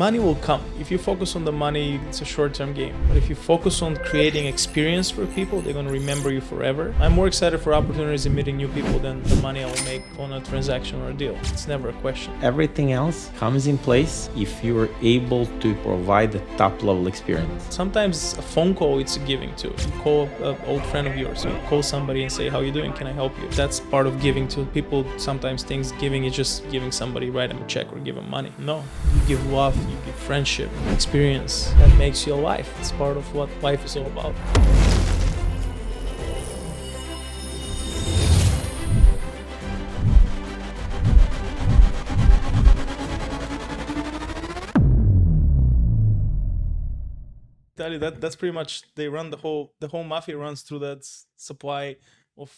money will come. If you focus on the money, it's a short-term game. But if you focus on creating experience for people, they're going to remember you forever. I'm more excited for opportunities in meeting new people than the money I will make on a transaction or a deal. It's never a question. Everything else comes in place if you're able to provide a top-level experience. Sometimes a phone call, it's giving too. You call an old friend of yours, you call somebody and say, how you doing? Can I help you? That's part of giving too. People sometimes think giving is just giving somebody, write them a check or give them money. No, you give love, you give friendship, experience. That makes you alive. It's part of what life is all about. Tell you that's pretty much, they run the whole mafia runs through that supply of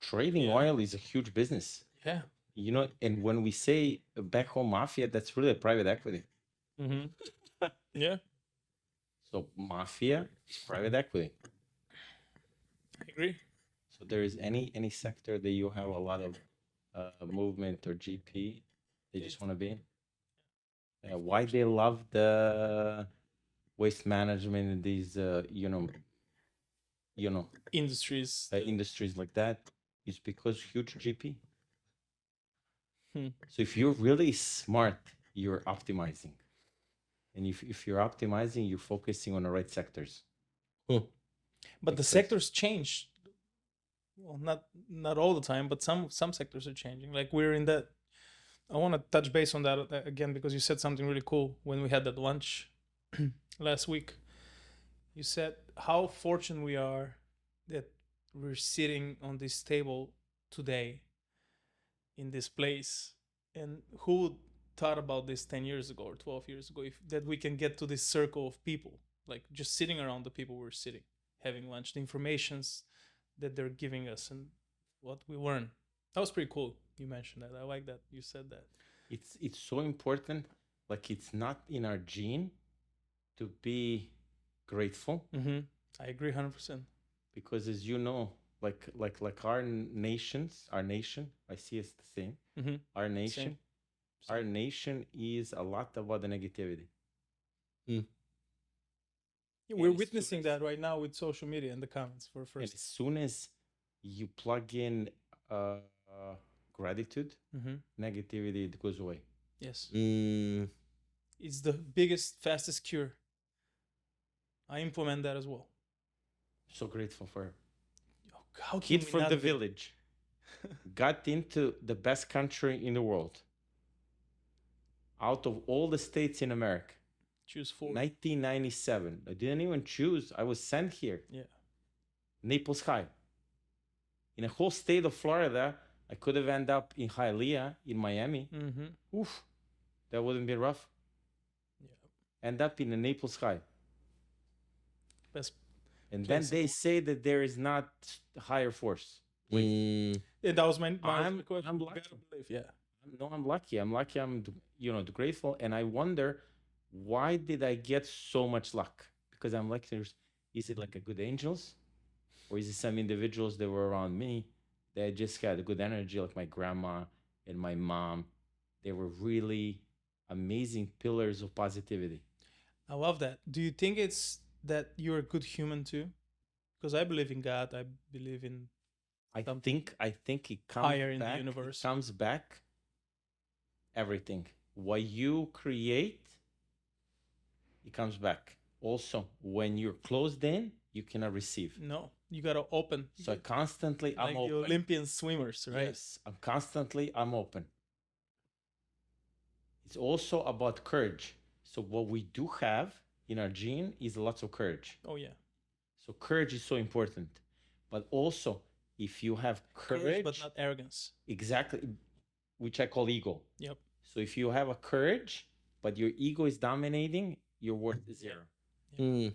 Trading oil is a huge business. yeah. You know, and when we say back home mafia, that's really a private equity. Mm-hmm. Yeah, So mafia is private equity. I agree. So there is any sector that you have a lot of movement or GP they just want to be in. Why they love the waste management and these Industries. industries like that is because huge GP. Hmm. So if you're really smart, you're optimizing. And if you're optimizing, you're focusing on the right sectors. But the Makes sense. sectors change. Well, not all the time, but some sectors are changing. Like we're in that. I want to touch base on that again because you said something really cool when we had that lunch last week. You said how fortunate we are that we're sitting on this table today in this place, and who thought about this 10 years ago or 12 years ago, if that we can get to this circle of people, like just sitting around the people we're sitting having lunch, the informations that they're giving us and what we learn. That was pretty cool. You mentioned that. I like that you said that. It's so important. Like it's not in our gene to be grateful, I agree 100%. because as you know, like our nation, I see it's the same. Our nation, Same. our nation is a lot about the negativity. We're And as witnessing soon as- that right now with social media and the comments for And first. as soon as you plug in gratitude, negativity it goes away. Yes. It's the biggest, fastest cure. I implement that as well. So grateful for her. How can Kid we from not the be? village got into the best country in the world. Out of all the states in America, Choose 4. 1997. I didn't even choose. I was sent here. Yeah. Naples High. In a whole state of Florida, I could have ended up in Hialeah, in Miami. Oof, that wouldn't be rough. Yeah. End up in a Naples High. Best. And then place in they the say that there is not higher force. Yeah, that was my I'm question. You lucky. gotta believe, yeah. No, I'm lucky. I'm grateful. And I wonder, why did I get so much luck? Because I'm like, is it like a good angels? Or is it some individuals that were around me that just had a good energy, like my grandma and my mom? They were really amazing pillars of positivity. I love that. Do you think it's that you're a good human too? Because I believe in God. I believe in I think it comes higher in the back. universe. It comes back. Everything what you create, it comes back. Also, when you're closed in, you cannot receive. No, you gotta open. So constantly, like I'm the open. Olympian swimmers, right? Yes, I'm open. It's also about courage. So what we do have in our gene is lots of courage. Oh yeah. So courage is so important. But also, if you have courage, but not arrogance. exactly, which I call ego. Yep. So if you have a courage, but your ego is dominating, your worth is zero. Yeah.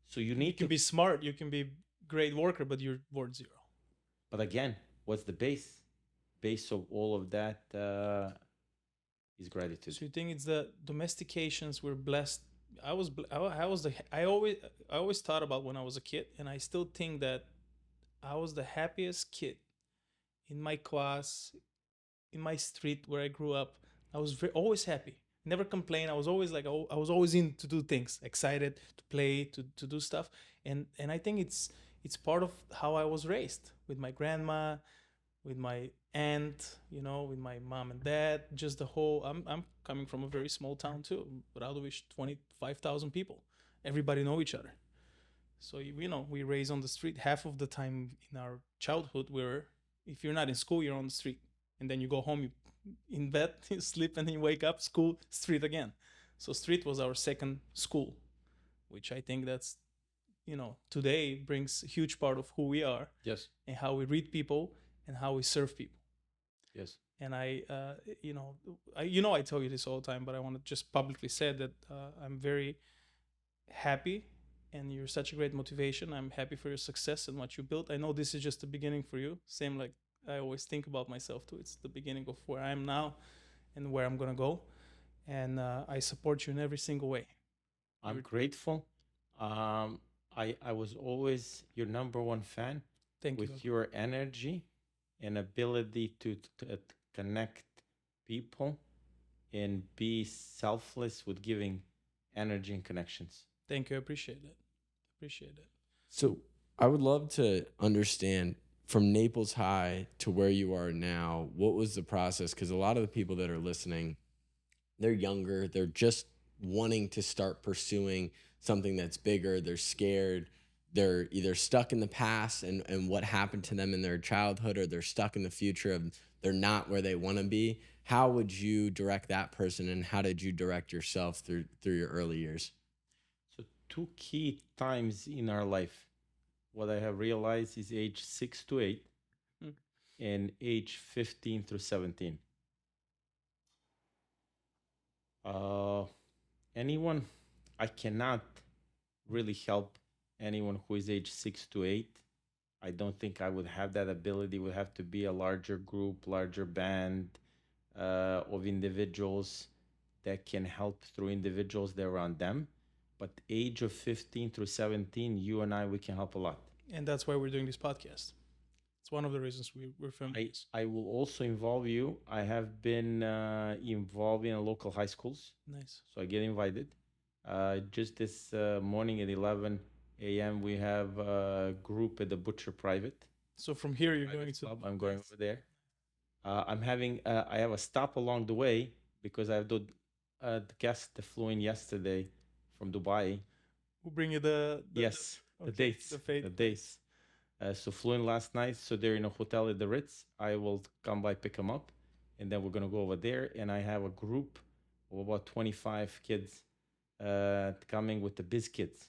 So you need You can to be smart, you can be great worker, but you're worth 0. But again, what's the base? Base of all of that is gratitude. So you think it's the domestications we're blessed? I always thought about when I was a kid, and I still think that I was the happiest kid in my class, in my street where I grew up. I was always happy. never complain. I was always like, oh, I was always in to do things, excited to play, to do stuff. And I think it's part of how I was raised with my grandma, with my aunt, with my mom and dad. Just the whole. I'm coming from a very small town too, Radovic, 25,000 people. Everybody know each other. So we raise on the street. Half of the time in our childhood, if you're not in school, you're on the street, and then you go home, you in bed, you sleep, and then you wake up, school, street again. So street was our second school, which I think that's today brings a huge part of who we are. Yes. And how we read people and how we serve people. Yes. And I tell you this all the time, but I want to just publicly say that I'm very happy, and you're such a great motivation. I'm happy for your success and what you built. I know this is just the beginning for you. Same like I always think about myself too. It's the beginning of where I am now and where I'm gonna go. And I support you in every single way. I'm grateful. I was always your number one fan. Thank you. With your energy and ability to connect people and be selfless with giving energy and connections. Thank you. I appreciate that. Appreciate it. So I would love to understand from Naples High to where you are now, what was the process? Because a lot of the people that are listening, they're younger. They're just wanting to start pursuing something that's bigger. They're scared. They're either stuck in the past and what happened to them in their childhood, or they're stuck in the future of they're not where they want to be. How would you direct that person, and how did you direct yourself through your early years? So 2 key times in our life, what I have realized is age 6 to 8 and age 15 through 17. Anyone, I cannot really help anyone who is age 6 to 8. I don't think I would have that ability. It would have to be a larger group, larger band of individuals that can help through individuals that are around them. But age of 15 through 17, you and I, we can help a lot. And that's why we're doing this podcast. It's one of the reasons we're filming this. I will also involve you. I have been involved in local high schools. Nice. So I get invited. Just this morning at 11 a.m., we have a group at the Butcher Private. So from here, you're going to... Club. I'm going over there. I have a stop along the way because I have the guest that flew in yesterday from Dubai. We'll bring you the dates. The dates. So flew in last night. So they're in a hotel at the Ritz. I will come by, pick them up, and then we're going to go over there. And I have a group of about 25 kids coming with the biz kids.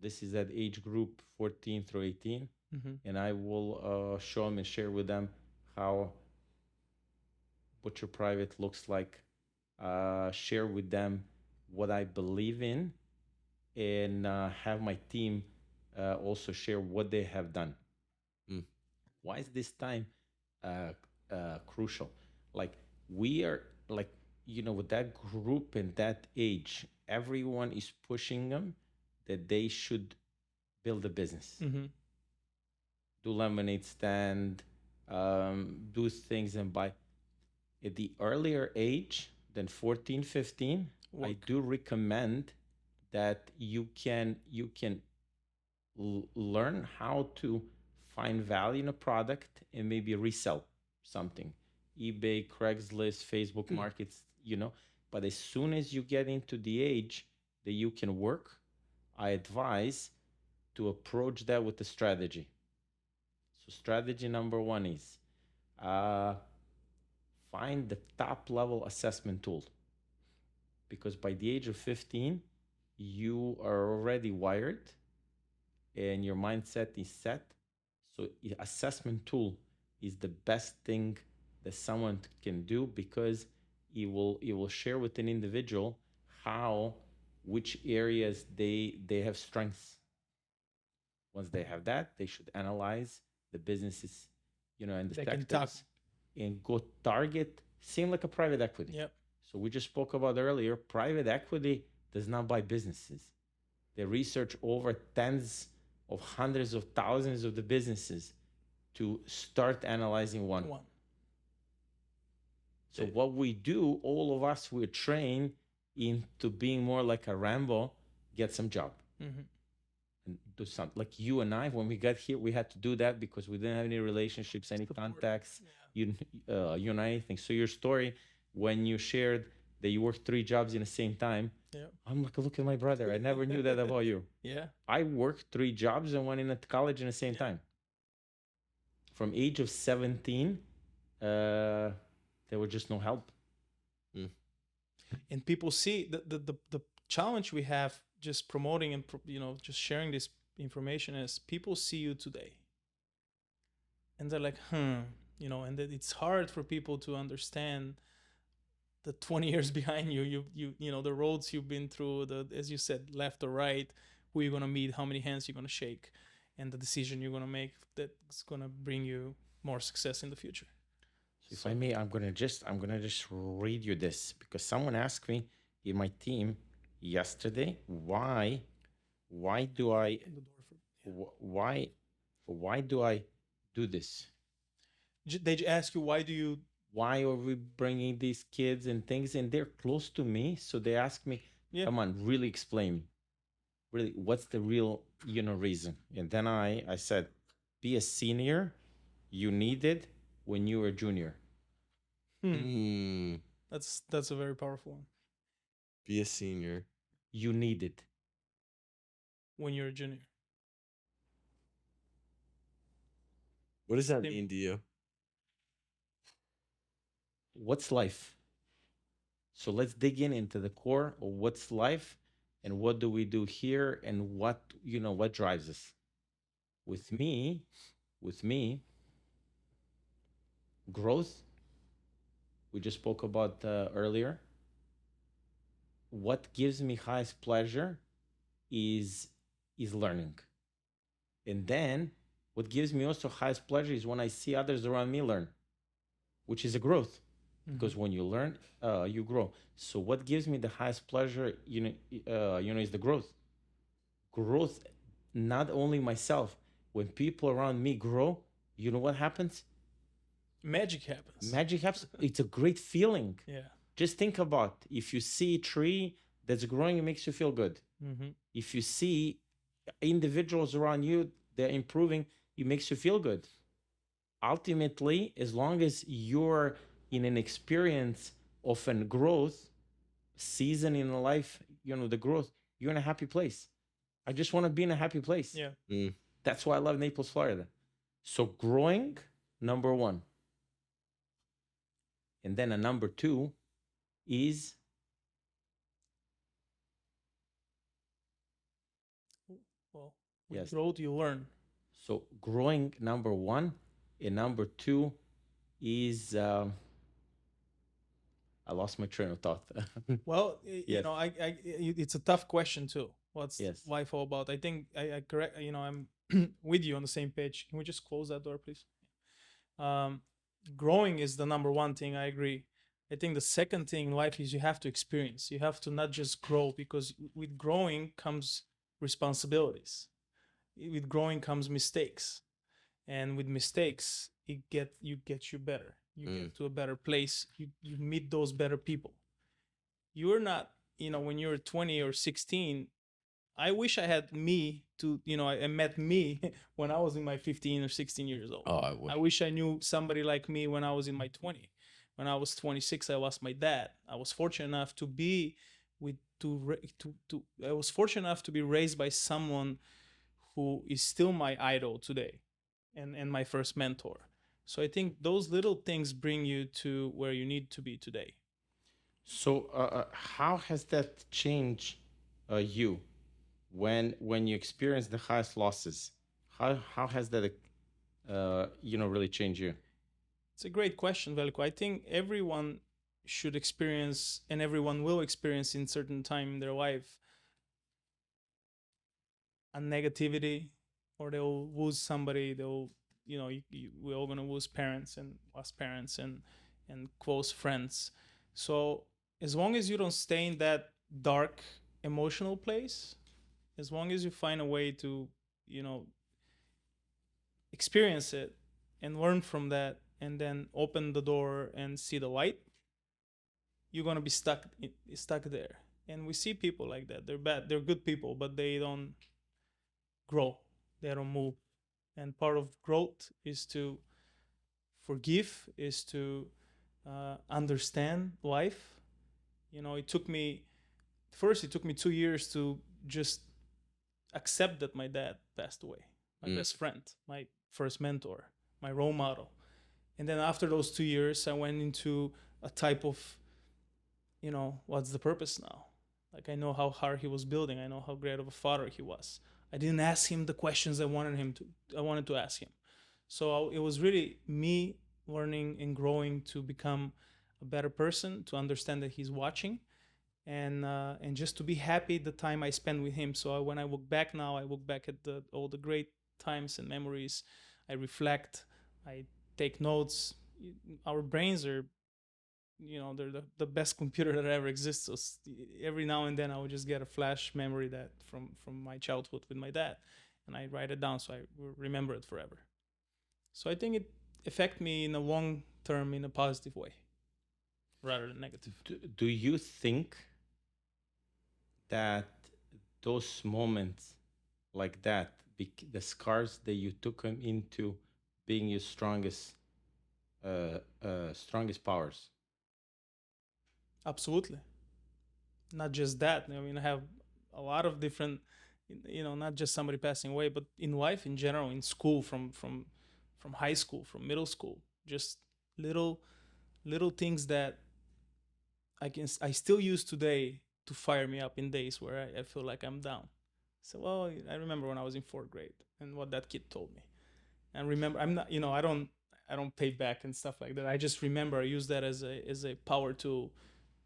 This is that age group 14 through 18. And I will show them and share with them how Butcher Private looks like. Share with them what I believe in, and have my team also share what they have done. Why is this time crucial? Like we are like, with that group and that age, everyone is pushing them that they should build a business. Do lemonade stand, do things, and buy. At the earlier age than 14, 15, I do recommend that you can learn how to find value in a product and maybe resell something. eBay, Craigslist, Facebook markets, But as soon as you get into the age that you can work, I advise to approach that with a strategy. So strategy number 1 is find the top level assessment tool. Because by the age of 15, you are already wired and your mindset is set. So assessment tool is the best thing that someone can do, because it will share with an individual which areas they have strengths. Once they have that, they should analyze the businesses, and the sectors, and go target, same like a private equity. Yep. So we just spoke about earlier, private equity does not buy businesses. They research over tens of hundreds of thousands of the businesses to start analyzing one. So what we do, all of us, we're trained into being more like a Rambo, get some job. Mm-hmm. And do something. Like you and I, when we got here, we had to do that because we didn't have any relationships, any contacts, you know, anything. So your story, when you shared that you worked 3 jobs in the same time, I'm like, look at my brother. I never knew that about you. Yeah. I worked 3 jobs and went in at college in the same time. From age of 17, there was just no help. And people see the challenge we have just promoting and just sharing this information is people see you today, and they're like, and that it's hard for people to understand the 20 years behind you, the roads you've been through, as you said, left or right, who you're gonna meet, how many hands you're gonna shake, and the decision you're gonna make that's gonna bring you more success in the future. So if I may, I'm gonna just read you this because someone asked me in my team yesterday, why do I do this? They ask you, why are we bringing these kids and things, and they're close to me, so they ask me, come on, really explain, really, what's the real reason? And then I said, be a senior, you need it when you were a junior. That's a very powerful one. Be a senior, you need it when you're a junior. What does that mean to you? What's life? So let's dig into the core of what's life and what do we do here and what drives us. With me, growth, we just spoke about earlier. What gives me highest pleasure is learning. And then what gives me also highest pleasure is when I see others around me learn, which is a growth. Because when you learn, you grow. So what gives me the highest pleasure, is the growth. Growth, not only myself. When people around me grow, you know what happens? Magic happens. Magic happens. It's a great feeling. Yeah. Just think about, if you see a tree that's growing, it makes you feel good. If you see individuals around you, they're improving, it makes you feel good. Ultimately, as long as you're in an experience of a growth season in life, the growth, you're in a happy place. I just want to be in a happy place. Yeah. That's why I love Naples, Florida. So growing, number 1. And then a number 2 is with growth you learn. So growing, number 1, and number 2 is I lost my train of thought. Well, it's a tough question too. What's life all about? I think I correct. I'm with you on the same page. Can we just close that door, please? Growing is the number 1 thing. I agree. I think the second thing in life is you have to experience. You have to not just grow, because with growing comes responsibilities. With growing comes mistakes, and with mistakes, you get you better. You get to a better place. You meet those better people. You're not, when you're 20 or 16. I wish I had me to, I met me when I was in my 15 or 16 years old. I wish I knew somebody like me when I was in my 20. When I was 26, I lost my dad. I was fortunate enough to be I was fortunate enough to be raised by someone who is still my idol today, and my first mentor. So I think those little things bring you to where you need to be today. So how has that changed you when you experience the highest losses? How has that really changed you? It's a great question, Veljko. I think everyone should experience, and everyone will experience in certain time in their life, a negativity, or they'll lose somebody. They'll, we're all gonna lose parents and lost parents and close friends. So as long as you don't stay in that dark emotional place, as long as you find a way to, experience it and learn from that, and then open the door and see the light, you're gonna be stuck there. And we see people like that. They're bad. They're good people, but they don't grow. They don't move. And part of growth is to forgive, is to understand life. You know, it took me 2 years to just accept that my dad passed away, my best friend, my first mentor, my role model. And then after those 2 years, I went into a type of, you know, what's the purpose now? Like, I know how hard he was building. I know how great of a father he was. I didn't ask him the questions I wanted to ask him. So it was really me learning and growing to become a better person, to understand that he's watching, and just to be happy the time I spent with him. So when I look back now, I look back at all the great times and memories. I reflect, I take notes. Our brains are, you know, they're the best computer that ever exists. So every now and then I would just get a flash memory that from my childhood with my dad, and I write it down so I will remember it forever. So I think it affect me in a long term in a positive way rather than negative. Do you think that those moments like that, the scars that you took him into being your strongest powers? Absolutely. Not just that. I mean, I have a lot of different, you know, not just somebody passing away, but in life in general, in school, from high school, from middle school, just little things that I still use today to fire me up in days where I feel like I'm down. So, well, I remember when I was in 4th grade and what that kid told me. And remember, I'm not, you know, I don't pay back and stuff like that. I just remember I use that as a power tool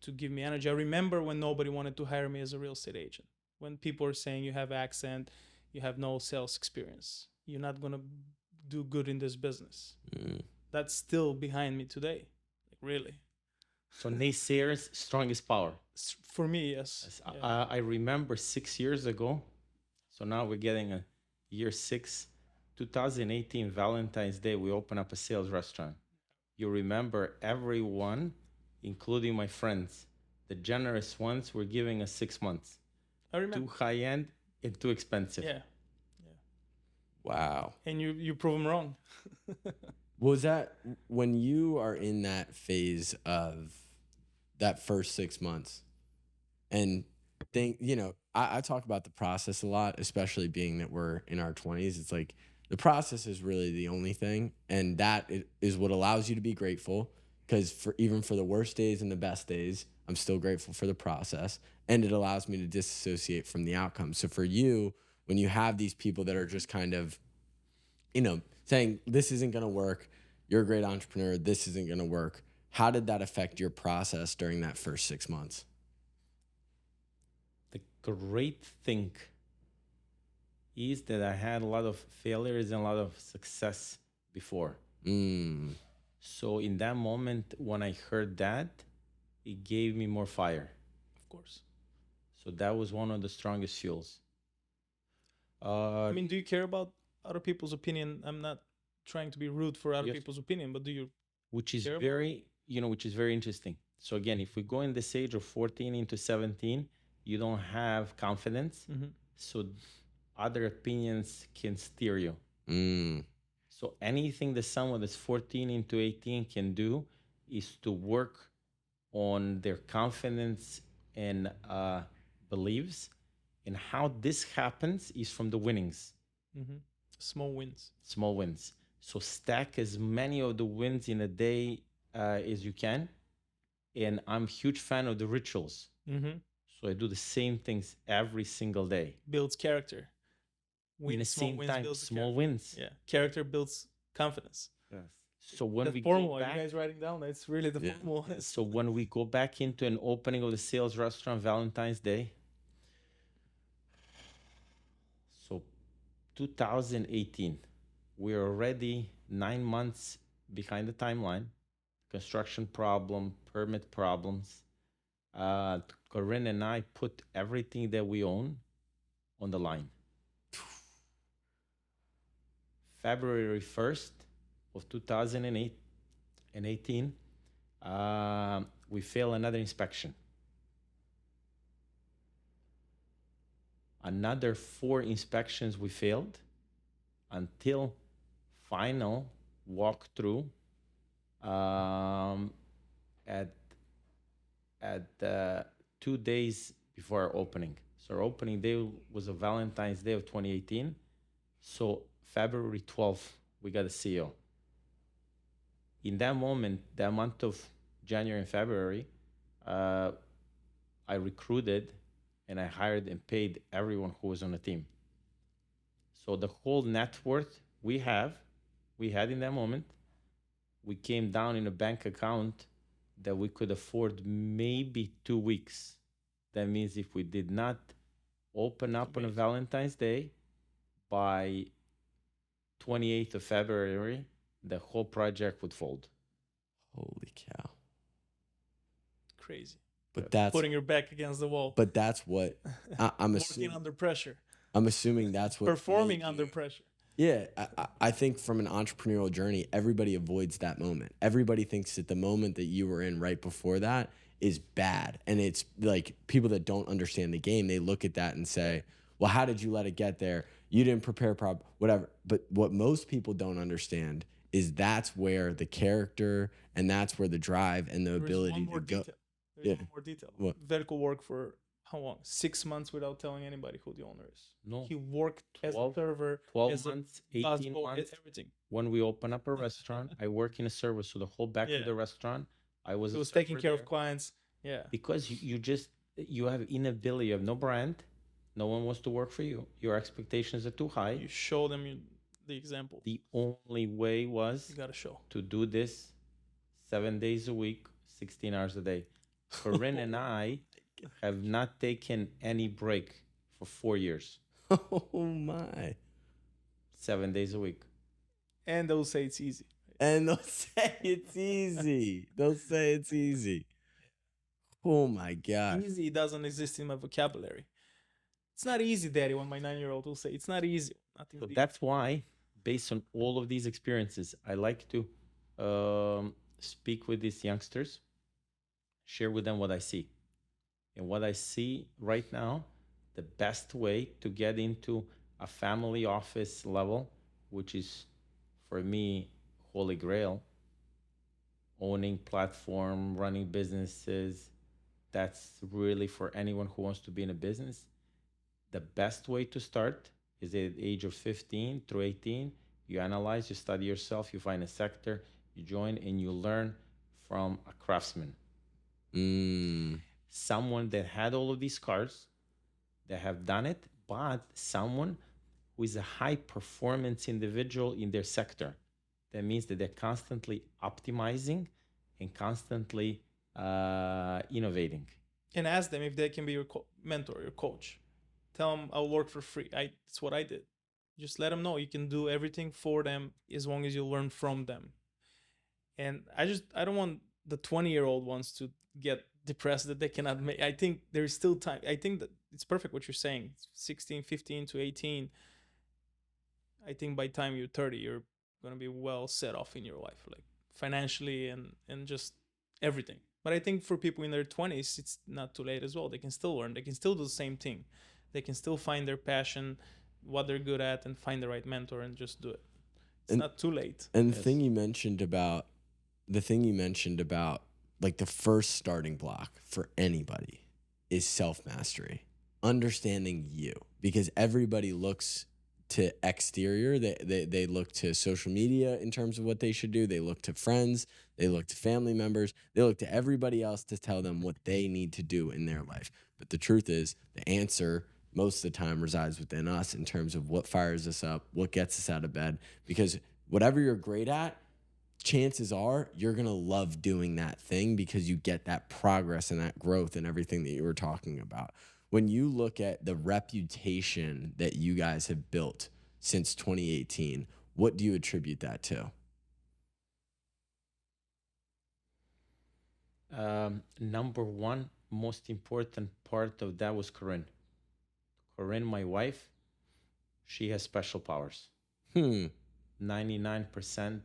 to give me energy. I remember when nobody wanted to hire me as a real estate agent. When people are saying you have accent, you have no sales experience, you're not gonna do good in this business. That's still behind me today, like really. So naysayers, strongest power. For me, yes. Yeah. I remember 6 years ago. So now we're getting a year 6, 2018 Valentine's Day. We open up a sales restaurant. You remember everyone, including my friends, the generous ones were giving us 6 months. I remember. Too high end and too expensive. Yeah. Wow. And you prove them wrong. Was that when you are in that phase of that first 6 months and think, you know, I talk about the process a lot, especially being that we're in our 20s. It's like the process is really the only thing. And that is what allows you to be grateful, because even for the worst days and the best days, I'm still grateful for the process. And it allows me to disassociate from the outcome. So for you, when you have these people that are just kind of, you know, saying this isn't going to work, you're a great entrepreneur, this isn't going to work, how did that affect your process during that first 6 months? The great thing is that I had a lot of failures and a lot of success before. So in that moment, when I heard that, it gave me more fire. Of course. So that was one of the strongest fuels. I mean, do you care about other people's opinion? I'm not trying to be rude for other Yes. people's opinion, but do you? Which is care about very, which is very interesting. So again, if we go in this age of 14 into 17, you don't have confidence. So other opinions can steer you. So anything that someone that's 14 into 18 can do is to work on their confidence and beliefs. And how this happens is from the winnings. Small wins. Small wins. So stack as many of the wins in a day as you can. And I'm a huge fan of the rituals. So I do the same things every single day. Builds character. In the same time, small wins. Yeah, character builds confidence. Yes. So when The we formula, go back, you guys writing down? That's really the formula. so when we go back into an opening of the sales restaurant Valentine's Day, so 2018, we're already 9 months behind the timeline. Construction problem, permit problems. Corinne and I put everything that we own on the line. February 1st of 2018, we fail another inspection. Another 4 inspections we failed until final walkthrough at 2 days before our opening. So our opening day was a Valentine's Day of 2018. So February 12th, we got a CEO. In that moment, that month of January and February, I recruited and I hired and paid everyone who was on the team. So the whole net worth we had in that moment, we came down in a bank account that we could afford maybe 2 weeks. That means if we did not open up on a Valentine's Day, by 28th of February, the whole project would fold. Holy cow. Crazy. But that's putting your back against the wall. But that's what I'm Working assuming. under pressure. I'm assuming that's what Performing made under you- pressure. Yeah, I think from an entrepreneurial journey, everybody avoids that moment. Everybody thinks that the moment that you were in right before that is bad. And it's like people that don't understand the game, they look at that and say, well, how did you let it get there? You didn't prepare whatever. But what most people don't understand is that's where the character and that's where the drive and the ability to go. There's one more detail. What? Veljko worked for how long? 6 months without telling anybody who the owner is. No. He worked 12 as a server, 12 as months, a 18 busboy, months. everything. When we open up a restaurant, I work in a service. So the whole back of the restaurant, I was He a was taking server care there. of clients. Yeah. Because you have inability, you have no brand, no one wants to work for you. Your expectations are too high. You show them the example. The only way was You got to show. to do this 7 days a week, 16 hours a day. Corinne and I have not taken any break for 4 years, Oh my. 7 days a week. And they'll say it's easy. And they'll say it's easy. They'll say it's easy. Oh my God. Easy doesn't exist in my vocabulary. It's not easy, Daddy, when my 9-year-old will say, it's not easy. So that's why, based on all of these experiences, I like to speak with these youngsters, share with them what I see. And what I see right now, the best way to get into a family office level, which is for me, holy grail, owning platform, running businesses, that's really for anyone who wants to be in a business. The best way to start is at the age of 15 through 18. You analyze, you study yourself, you find a sector, you join, and you learn from a craftsman. Someone that had all of these scars, that have done it, but someone who is a high performance individual in their sector. That means that they're constantly optimizing and constantly innovating. And ask them if they can be your mentor, your coach. Tell them I'll work for free. That's what I did. Just let them know you can do everything for them as long as you learn from them. And I don't want the 20-year-old ones to get depressed that they cannot make. I think there's still time. I think that it's perfect what you're saying. 16, 15 to 18. I think by the time you're 30, you're going to be well set off in your life, like financially and just everything. But I think for people in their 20s, it's not too late as well. They can still learn. They can still do the same thing. They can still find their passion, what they're good at, and find the right mentor and just do it. It's not too late. And the thing you mentioned about like the first starting block for anybody is self-mastery, understanding you, because everybody looks to exterior. They look to social media in terms of what they should do. They look to friends. They look to family members. They look to everybody else to tell them what they need to do in their life. But the truth is, the answer most of the time resides within us in terms of what fires us up, what gets us out of bed. Because whatever you're great at, chances are you're going to love doing that thing because you get that progress and that growth and everything that you were talking about. When you look at the reputation that you guys have built since 2018, what do you attribute that to? Number one, most important part of that was Corinne. Corinne, my wife, she has special powers. 99%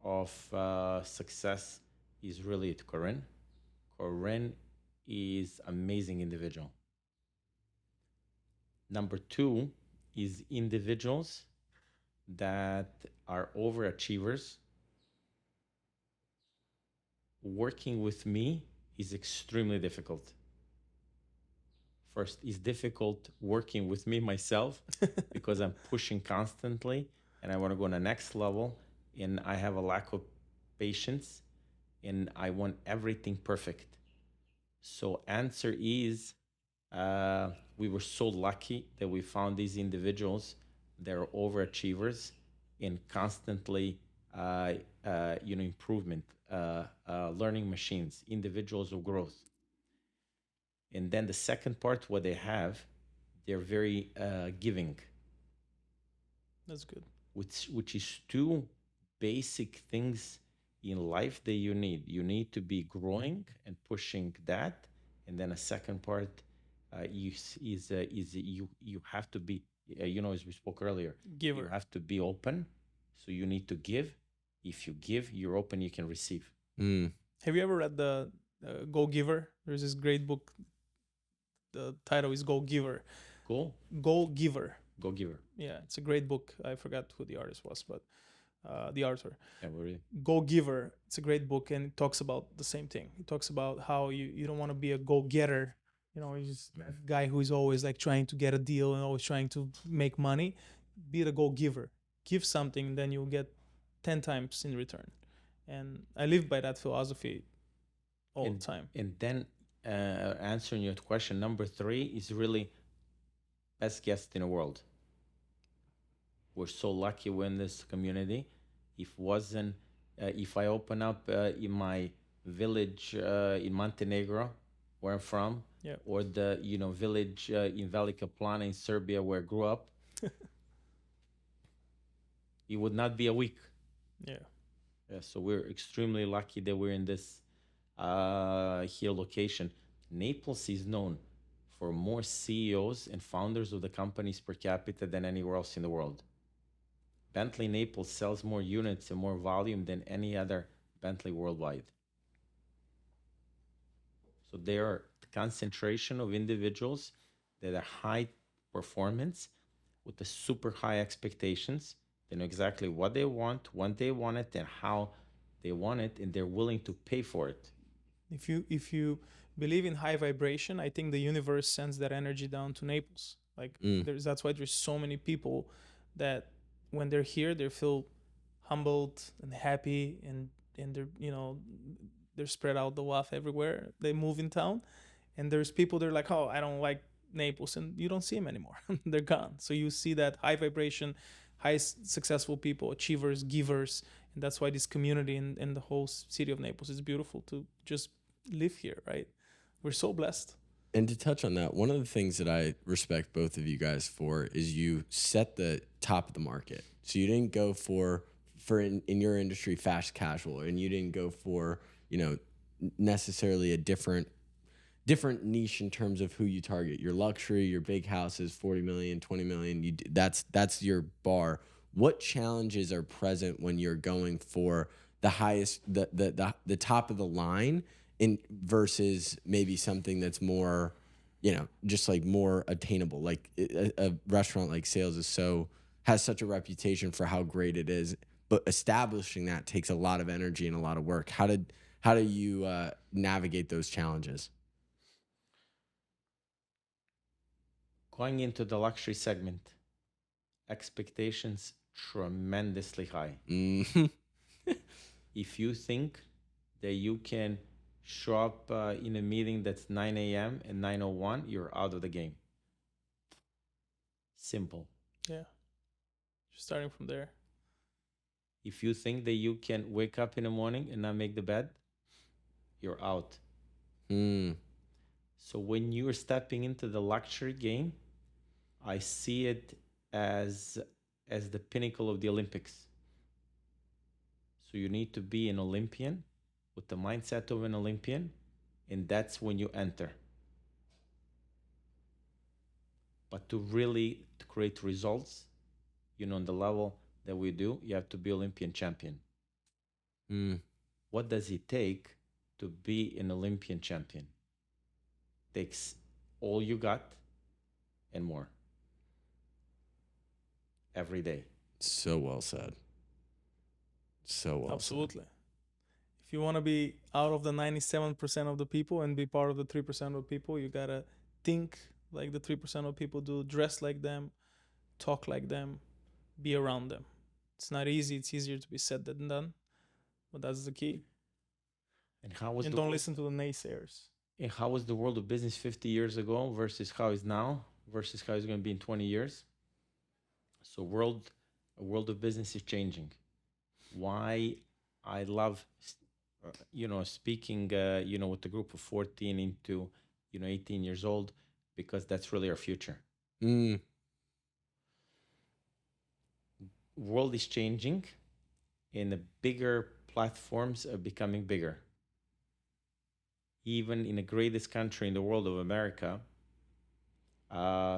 of success is really at Corinne. Ren is amazing individual. Number two is individuals that are overachievers. Working with me is extremely difficult. First, it's difficult working with me myself because I'm pushing constantly and I want to go on the next level, and I have a lack of patience and I want everything perfect. So answer is, we were so lucky that we found these individuals that are overachievers and constantly improvement, learning machines, individuals of growth. And then the second part, what they have, they're very giving. That's good. Which is two basic things in life that you need. You need to be growing and pushing that, and then a second part is you have to be, as we spoke earlier, Giver. You have to be open. So you need to give. If you give, you're open. You can receive. Have you ever read the Go Giver? There's this great book. The title is Go Giver. Go Giver. Go Giver. Yeah, it's a great book. I forgot who the artist was, but the author. Yeah, really. Go Giver. It's a great book, and it talks about the same thing. It talks about how you don't want to be a go getter. He's just a guy who is always like trying to get a deal and always trying to make money. Be the go giver. Give something, then you'll get 10 times in return. And I live by that philosophy all the time. And then answering your question, number 3 is really best guest in the world. We're so lucky we're in this community. If I open up in my village in Montenegro, where I'm from, or the village in Veljko Pavicevic in Serbia, where I grew up, it would not be a week. Yeah. So we're extremely lucky that we're in this here location. Naples is known for more CEOs and founders of the companies per capita than anywhere else in the world. Bentley Naples sells more units and more volume than any other Bentley worldwide. So there are the concentration of individuals that are high performance with the super high expectations. They know exactly what they want, when they want it, and how they want it, and they're willing to pay for it. If you believe in high vibration, I think the universe sends that energy down to Naples. That's why there's so many people that when they're here, they feel humbled and happy, and they're spread out the wealth everywhere. They move in town, and there's people they're like, oh, I don't like Naples, and you don't see them anymore. They're gone. So you see that high vibration, high successful people, achievers, givers, and that's why this community and the whole city of Naples is beautiful to just live here, right? We're so blessed. And to touch on that, one of the things that I respect both of you guys for is you set the top of the market. So you didn't go for in your industry fast casual, and you didn't go for necessarily a different niche in terms of who you target. Your luxury, your big houses, 40 million, 20 million. That's your bar. What challenges are present when you're going for the highest, the top of the line, in versus maybe something that's more, just like more attainable? Like a restaurant like Sales has such a reputation for how great it is, but establishing that takes a lot of energy and a lot of work. How do you navigate those challenges? Going into the luxury segment, expectations tremendously high. Mm-hmm. If you think that you can show up in a meeting that's 9 a.m. and 9:01, you're out of the game. Simple. Yeah. Just starting from there. If you think that you can wake up in the morning and not make the bed, you're out. So when you're stepping into the luxury game, I see it as the pinnacle of the Olympics. So you need to be an Olympian with the mindset of an Olympian, and that's when you enter. But to really create results, on the level that we do, you have to be Olympian champion. What does it take? to be an Olympian champion takes all you got and more every day. So well said. So well Absolutely. If you want to be out of the 97% of the people and be part of the 3% of people, you got to think like the 3% of people do, dress like them, talk like them, be around them. It's not easy. It's easier to be said than done, but that's the key. And how was And the don't world, listen to the naysayers. and how was the world of business 50 years ago versus how is now versus how it's going to be in 20 years? So a world of business is changing. Why I love speaking with the group of 14 into 18 years old, because that's really our future. said. World is changing, and the bigger platforms are becoming bigger. Even in the greatest country in the world of America,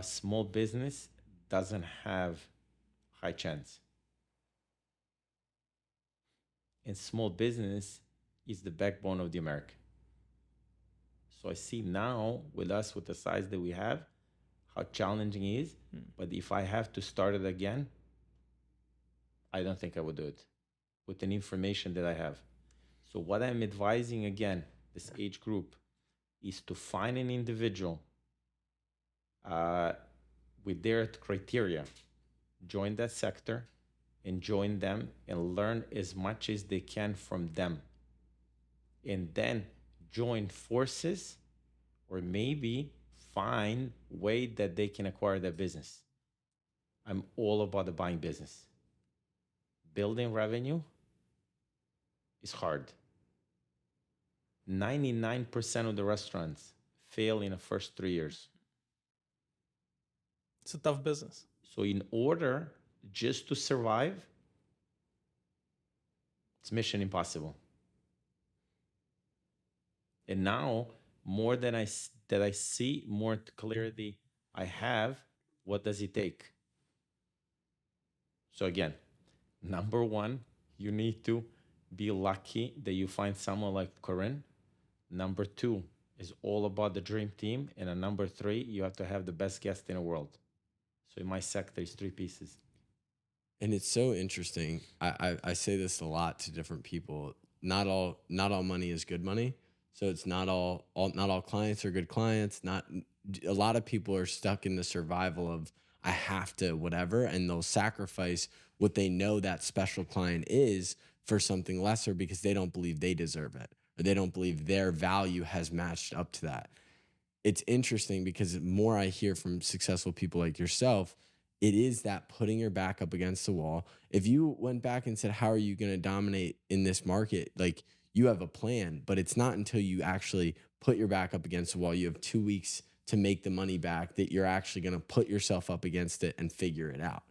small business doesn't have high chance. And small business is the backbone of the America. So I see now with us, with the size that we have, how challenging it is. But if I have to start it again, I don't think I would do it with the information that I have. So what I'm advising again, this age group, is to find an individual with their criteria, join that sector, and join them and learn as much as they can from them. And then join forces, or maybe find way that they can acquire their business. I'm all about the buying business. Building revenue is hard. 99% of the restaurants fail in the first 3 years. It's a tough business. So in order just to survive, it's mission impossible. And now, more than I see, more clarity I have, what does it take? So again, number one, you need to be lucky that you find someone like Corinne. Number two is all about the dream team. And number three, you have to have the best guest in the world. So in my sector, it's three pieces. And it's so interesting. I say this a lot to different people. Not all money is good money. So it's not all clients are good clients. Not a lot of people are stuck in the survival of I have to whatever, and they'll sacrifice what they know that special client is for something lesser because they don't believe they deserve it, or they don't believe their value has matched up to that. It's interesting because the more I hear from successful people like yourself, it is that putting your back up against the wall. If you went back and said, how are you going to dominate in this market? Like, you have a plan, but it's not until you actually put your back up against the wall, you have 2 weeks to make the money back, that you're actually going to put yourself up against it and figure it out.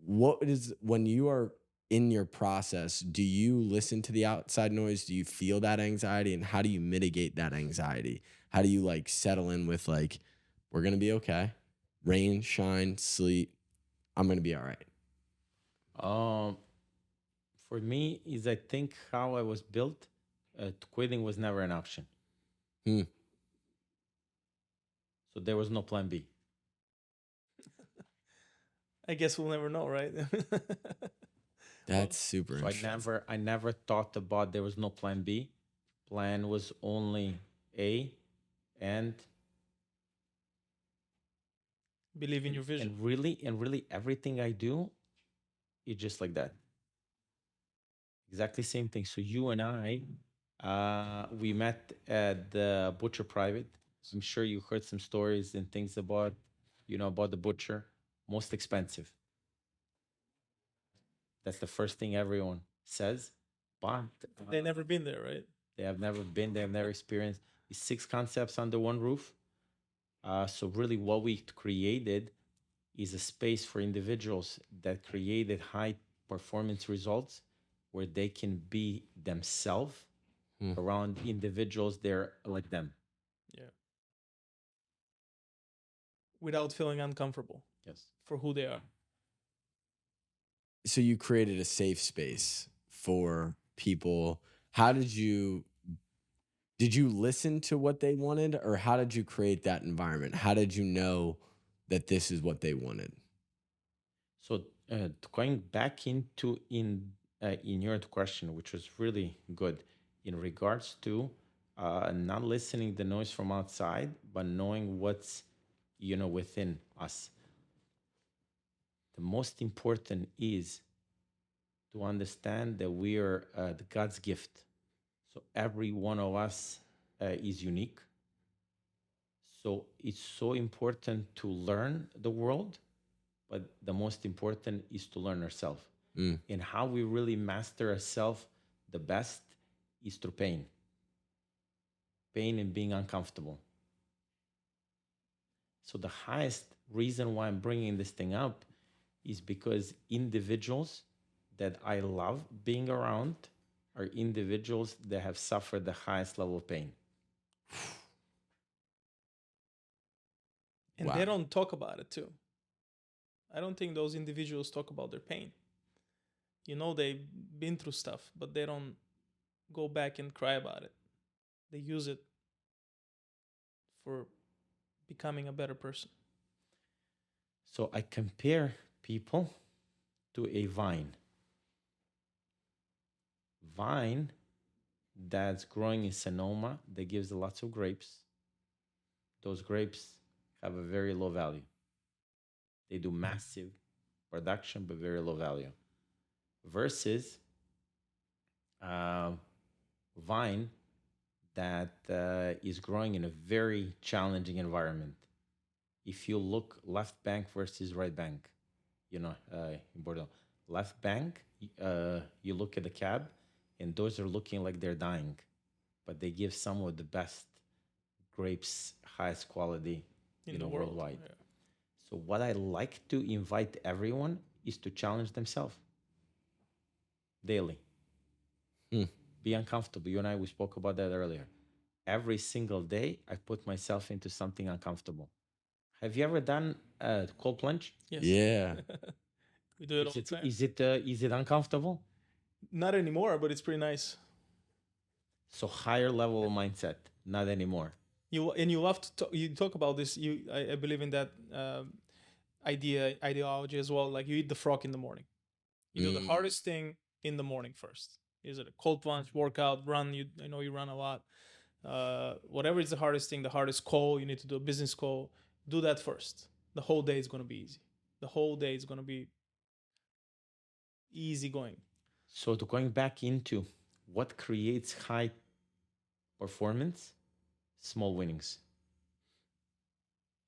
What is, when you are in your process, do you listen to the outside noise? Do you feel that anxiety? And how do you mitigate that anxiety? How do you like settle in with like, we're going to be okay. Rain, shine, sleet. I'm going to be all right. For me, is I think how I was built, quitting was never an option. So there was no plan B. I guess we'll never know, right? That's super So interesting. I never thought about there was no plan B. Plan was only A, and Believe in your vision. and really everything I do is just like that. Exactly same thing. So you and I, we met at the Butcher Private. I'm sure you heard some stories and things about, about the butcher. Most expensive. That's the first thing everyone says. But They've never been there, right? they have never been, they have never experienced. These 6 concepts under one roof. So really what we created is a space for individuals that created high performance results where they can be themselves around individuals they're like them. Yeah. Without feeling uncomfortable. Yes. For who they are. So you created a safe space for people. How did you Did you listen to what they wanted, or how did you create that environment? How did you know that this is what they wanted? So going back into in your question, which was really good in regards to not listening the noise from outside, but knowing what's within us. The most important is to understand that we are the God's gift. So every one of us is unique. So it's so important to learn the world, but the most important is to learn ourselves. And how we really master ourselves the best is through pain and being uncomfortable. So the highest reason why I'm bringing this thing up is because individuals that I love being around are individuals that have suffered the highest level of pain. And Wow. they don't talk about it too. I don't think those individuals talk about their pain. They've been through stuff, but they don't go back and cry about it. They use it for becoming a better person. So I compare people to a vine. Vine that's growing in Sonoma that gives lots of grapes. Those grapes have a very low value. They do massive production, but very low value. Versus vine that is growing in a very challenging environment. If you look left bank versus right bank, in Bordeaux, left bank, you look at the cab, and those are looking like they're dying, but they give some of the best grapes, highest quality, In the world. worldwide. Yeah. So what I like to invite everyone is to challenge themselves daily. Be uncomfortable. You and we spoke about that earlier. Every single day, I put myself into something uncomfortable. Have you ever done a cold plunge? Yes. Yeah. We do it all the time. Is it uncomfortable? Not anymore, but it's pretty nice. So higher level of mindset, not anymore. You love to talk, you talk about this. I believe in that ideology as well. Like you eat the frog in the morning. You do the hardest thing in the morning first. Is it a cold plunge, workout, run? I know you run a lot. Whatever is the hardest thing, the hardest call, you need to do a business call. Do that first. The whole day is going to be easy. The whole day is going to be easy going. So going back into what creates high performance, small winnings.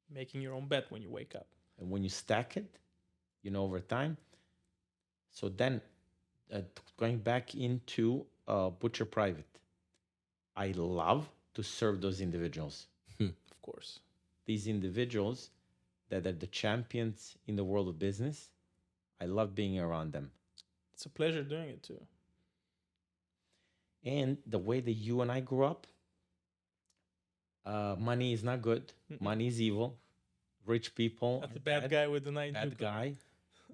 Making your own bet when you wake up. And when you stack it, over time. So then going back into Butcher Private, I love to serve those individuals. Of course. These individuals that are the champions in the world of business, I love being around them. It's a pleasure doing it too. And the way that you and I grew up, money is not good. Money is evil. Rich people. That's a bad guy with the night. Bad guy.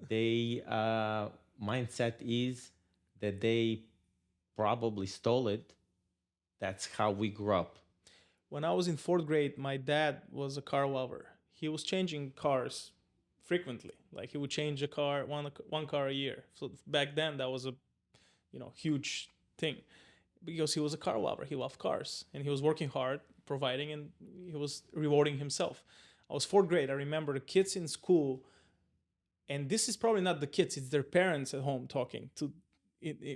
They mindset is that they probably stole it. That's how we grew up. When I was in 4th grade, my dad was a car lover. He was changing cars frequently. Like he would change a car, one car a year. So back then that was a huge thing because he was a car lover. He loved cars and he was working hard, providing, and he was rewarding himself. I was 4th grade. I remember the kids in school, and this is probably not the kids, it's their parents at home talking to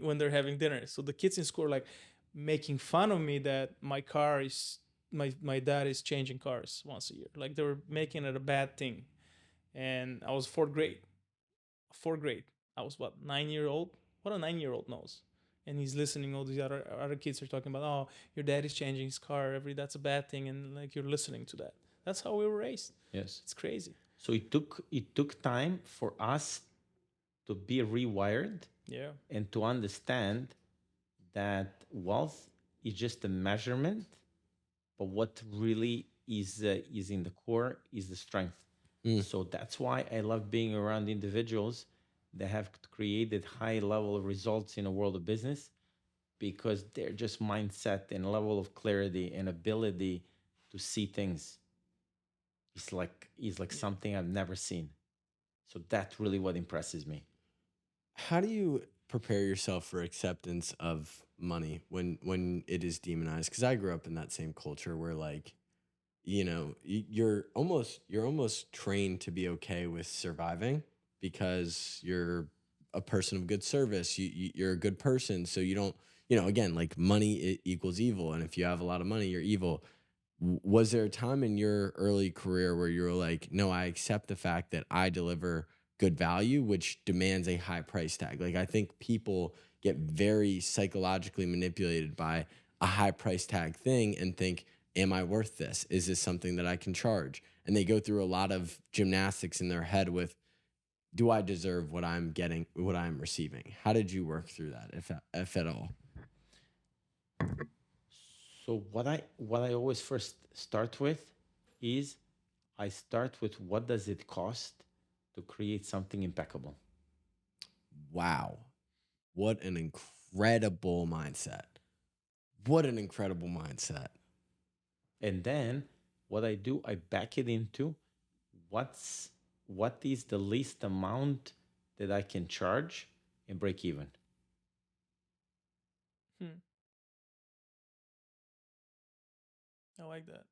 when they're having dinner. So the kids in school are like making fun of me that my dad is changing cars once a year. Like they were making it a bad thing. And I was 4th grade. 4th grade. I was 9-year-old? What a 9-year-old knows. And he's listening. All these other kids are talking about, oh, your dad is changing his car that's a bad thing, and like you're listening to that. That's how we were raised. Yes, it's crazy. So it took time for us to be rewired. Yeah, and to understand that wealth is just a measurement, but what really is in the core is the strength. So that's why I love being around individuals that have created high level of results in a world of business, because they're just mindset and level of clarity and ability to see things is like something I've never seen. So that's really what impresses me. How do you prepare yourself for acceptance of money when it is demonized? Because I grew up in that same culture where, like, you're almost trained to be okay with surviving because you're a person of good service. You're a good person, so you don't, again, like, money equals evil, and if you have a lot of money, you're evil. Was there a time in your early career where you were like, no, I accept the fact that I deliver good value, which demands a high price tag? Like, I think people get very psychologically manipulated by a high price tag thing and think, am I worth this? Is this something that I can charge? And they go through a lot of gymnastics in their head with, do I deserve what I'm getting, what I'm receiving? How did you work through that, if at all? So what I always first start with is I start with what does it cost to create something impeccable. Wow. What an incredible mindset. What an incredible mindset. And then what I do, I back it into what is the least amount that I can charge and break even. Hmm. I like that.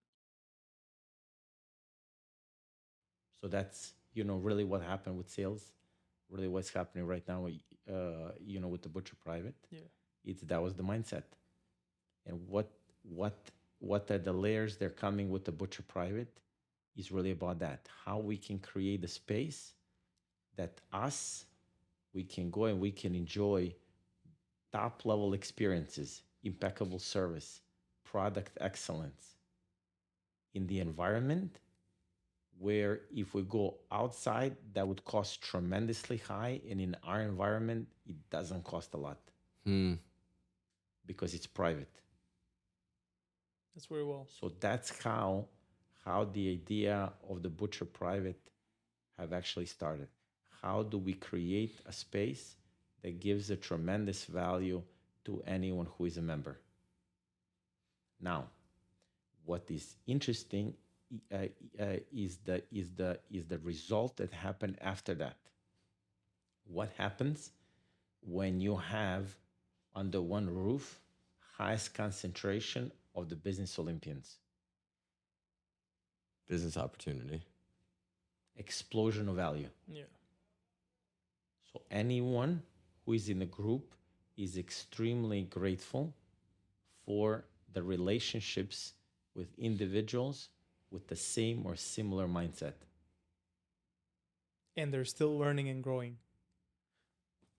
So that's really what happened with sales, really what's happening right now, with the Butcher Private. Yeah. That was the mindset, and what are the layers they're coming with the Butcher Private is really about that. How we can create a space that we can go and we can enjoy top level experiences, impeccable service, product excellence in the environment where if we go outside, that would cost tremendously high. And in our environment, it doesn't cost a lot because it's private. That's very well. So that's how the idea of the Butcher Private have actually started. How do we create a space that gives a tremendous value to anyone who is a member? Now, what is interesting is the result that happened after that. What happens when you have under one roof highest concentration of the business Olympians? Business opportunity. Explosion of value. Yeah. So anyone who is in the group is extremely grateful for the relationships with individuals with the same or similar mindset. And they're still learning and growing.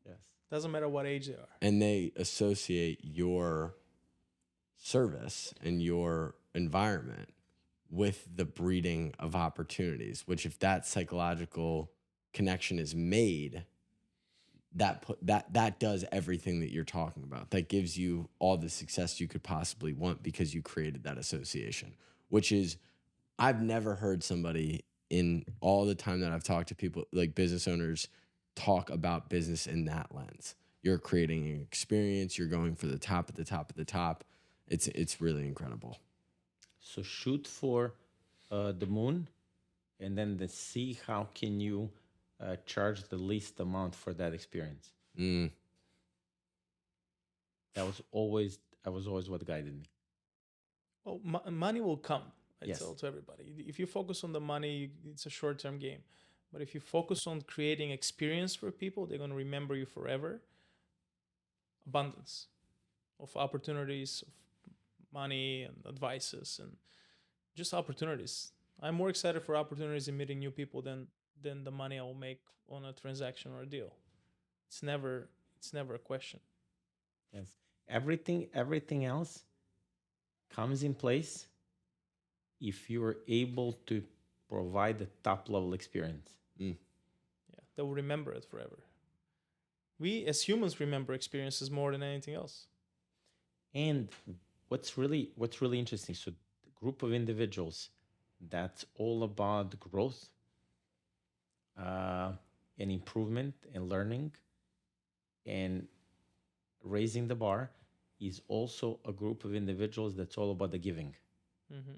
Yes. Doesn't matter what age they are. And they associate your service and your environment with the breeding of opportunities, which, if that psychological connection is made, that does everything that you're talking about. That gives you all the success you could possibly want because you created that association, which is, I've never heard somebody in all the time that I've talked to people, like business owners, talk about business in that lens. You're creating an experience. You're going for the top at the top at the top. It's really incredible. So shoot for the moon, and then see how can you charge the least amount for that experience. That was always what guided me. Well, money will come. I Yes. tell to everybody. If you focus on the money, it's a short-term game. But if you focus on creating experience for people, they're going to remember you forever. Abundance of opportunities, of money and advices, and just opportunities. I'm more excited for opportunities in meeting new people than the money I will make on a transaction or a deal. It's never a question. Yes. Everything else comes in place if you are able to provide a top level experience. Yeah, they will remember it forever. We as humans remember experiences more than anything else. And what's really interesting, so the group of individuals that's all about growth and improvement and learning and raising the bar, is also a group of individuals that's all about the giving. Mm-hmm.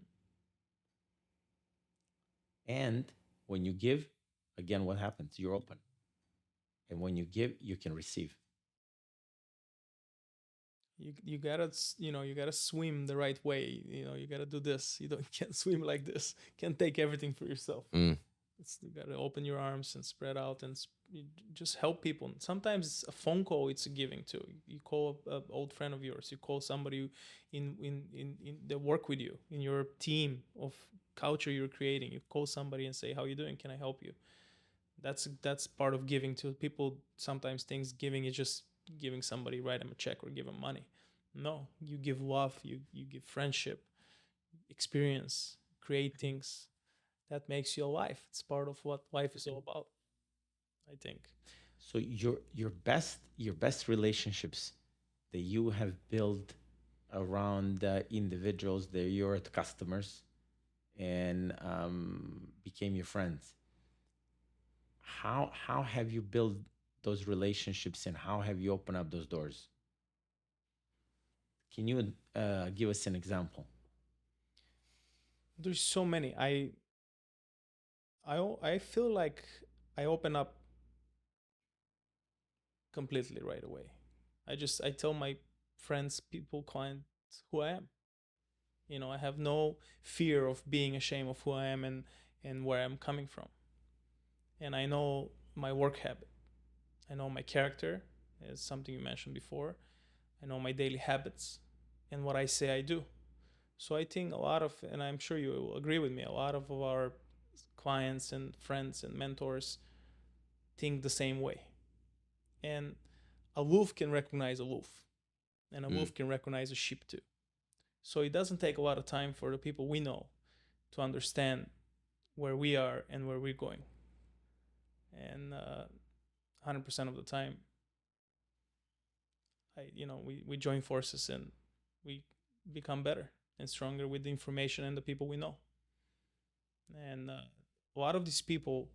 And when you give, again, what happens? You're open. And when you give, you can receive. You gotta you gotta swim the right way. You gotta do this. You can't swim like this. Can't take everything for yourself. Mm. You gotta open your arms and spread out and just help people. Sometimes a phone call, it's a giving too. You call an old friend of yours. You call somebody in that work with you in your team of culture you're creating. You call somebody and say, "How you doing? Can I help you?" That's part of giving too. People sometimes think giving is just giving somebody, write them a check or give them money. No, you give love. You give friendship, experience, create things that makes you alive. It's part of what life is all about, I think. So your best relationships that you have built around individuals that you're at customers and became your friends. How have you built those relationships and how have you opened up those doors? Can you give us an example? There's so many. I feel like I open up completely right away. I tell my friends, people, clients who I am. I have no fear of being ashamed of who I am and where I'm coming from. And I know my work habit. I know my character, is something you mentioned before. I know my daily habits and what I say I do. So I think a lot of, and I'm sure you will agree with me, a lot of our clients and friends and mentors think the same way. And a wolf can recognize a wolf, and a wolf can recognize a sheep too. So it doesn't take a lot of time for the people we know to understand where we are and where we're going. And 100% of the time, we join forces and we become better and stronger with the information and the people we know. And a lot of these people,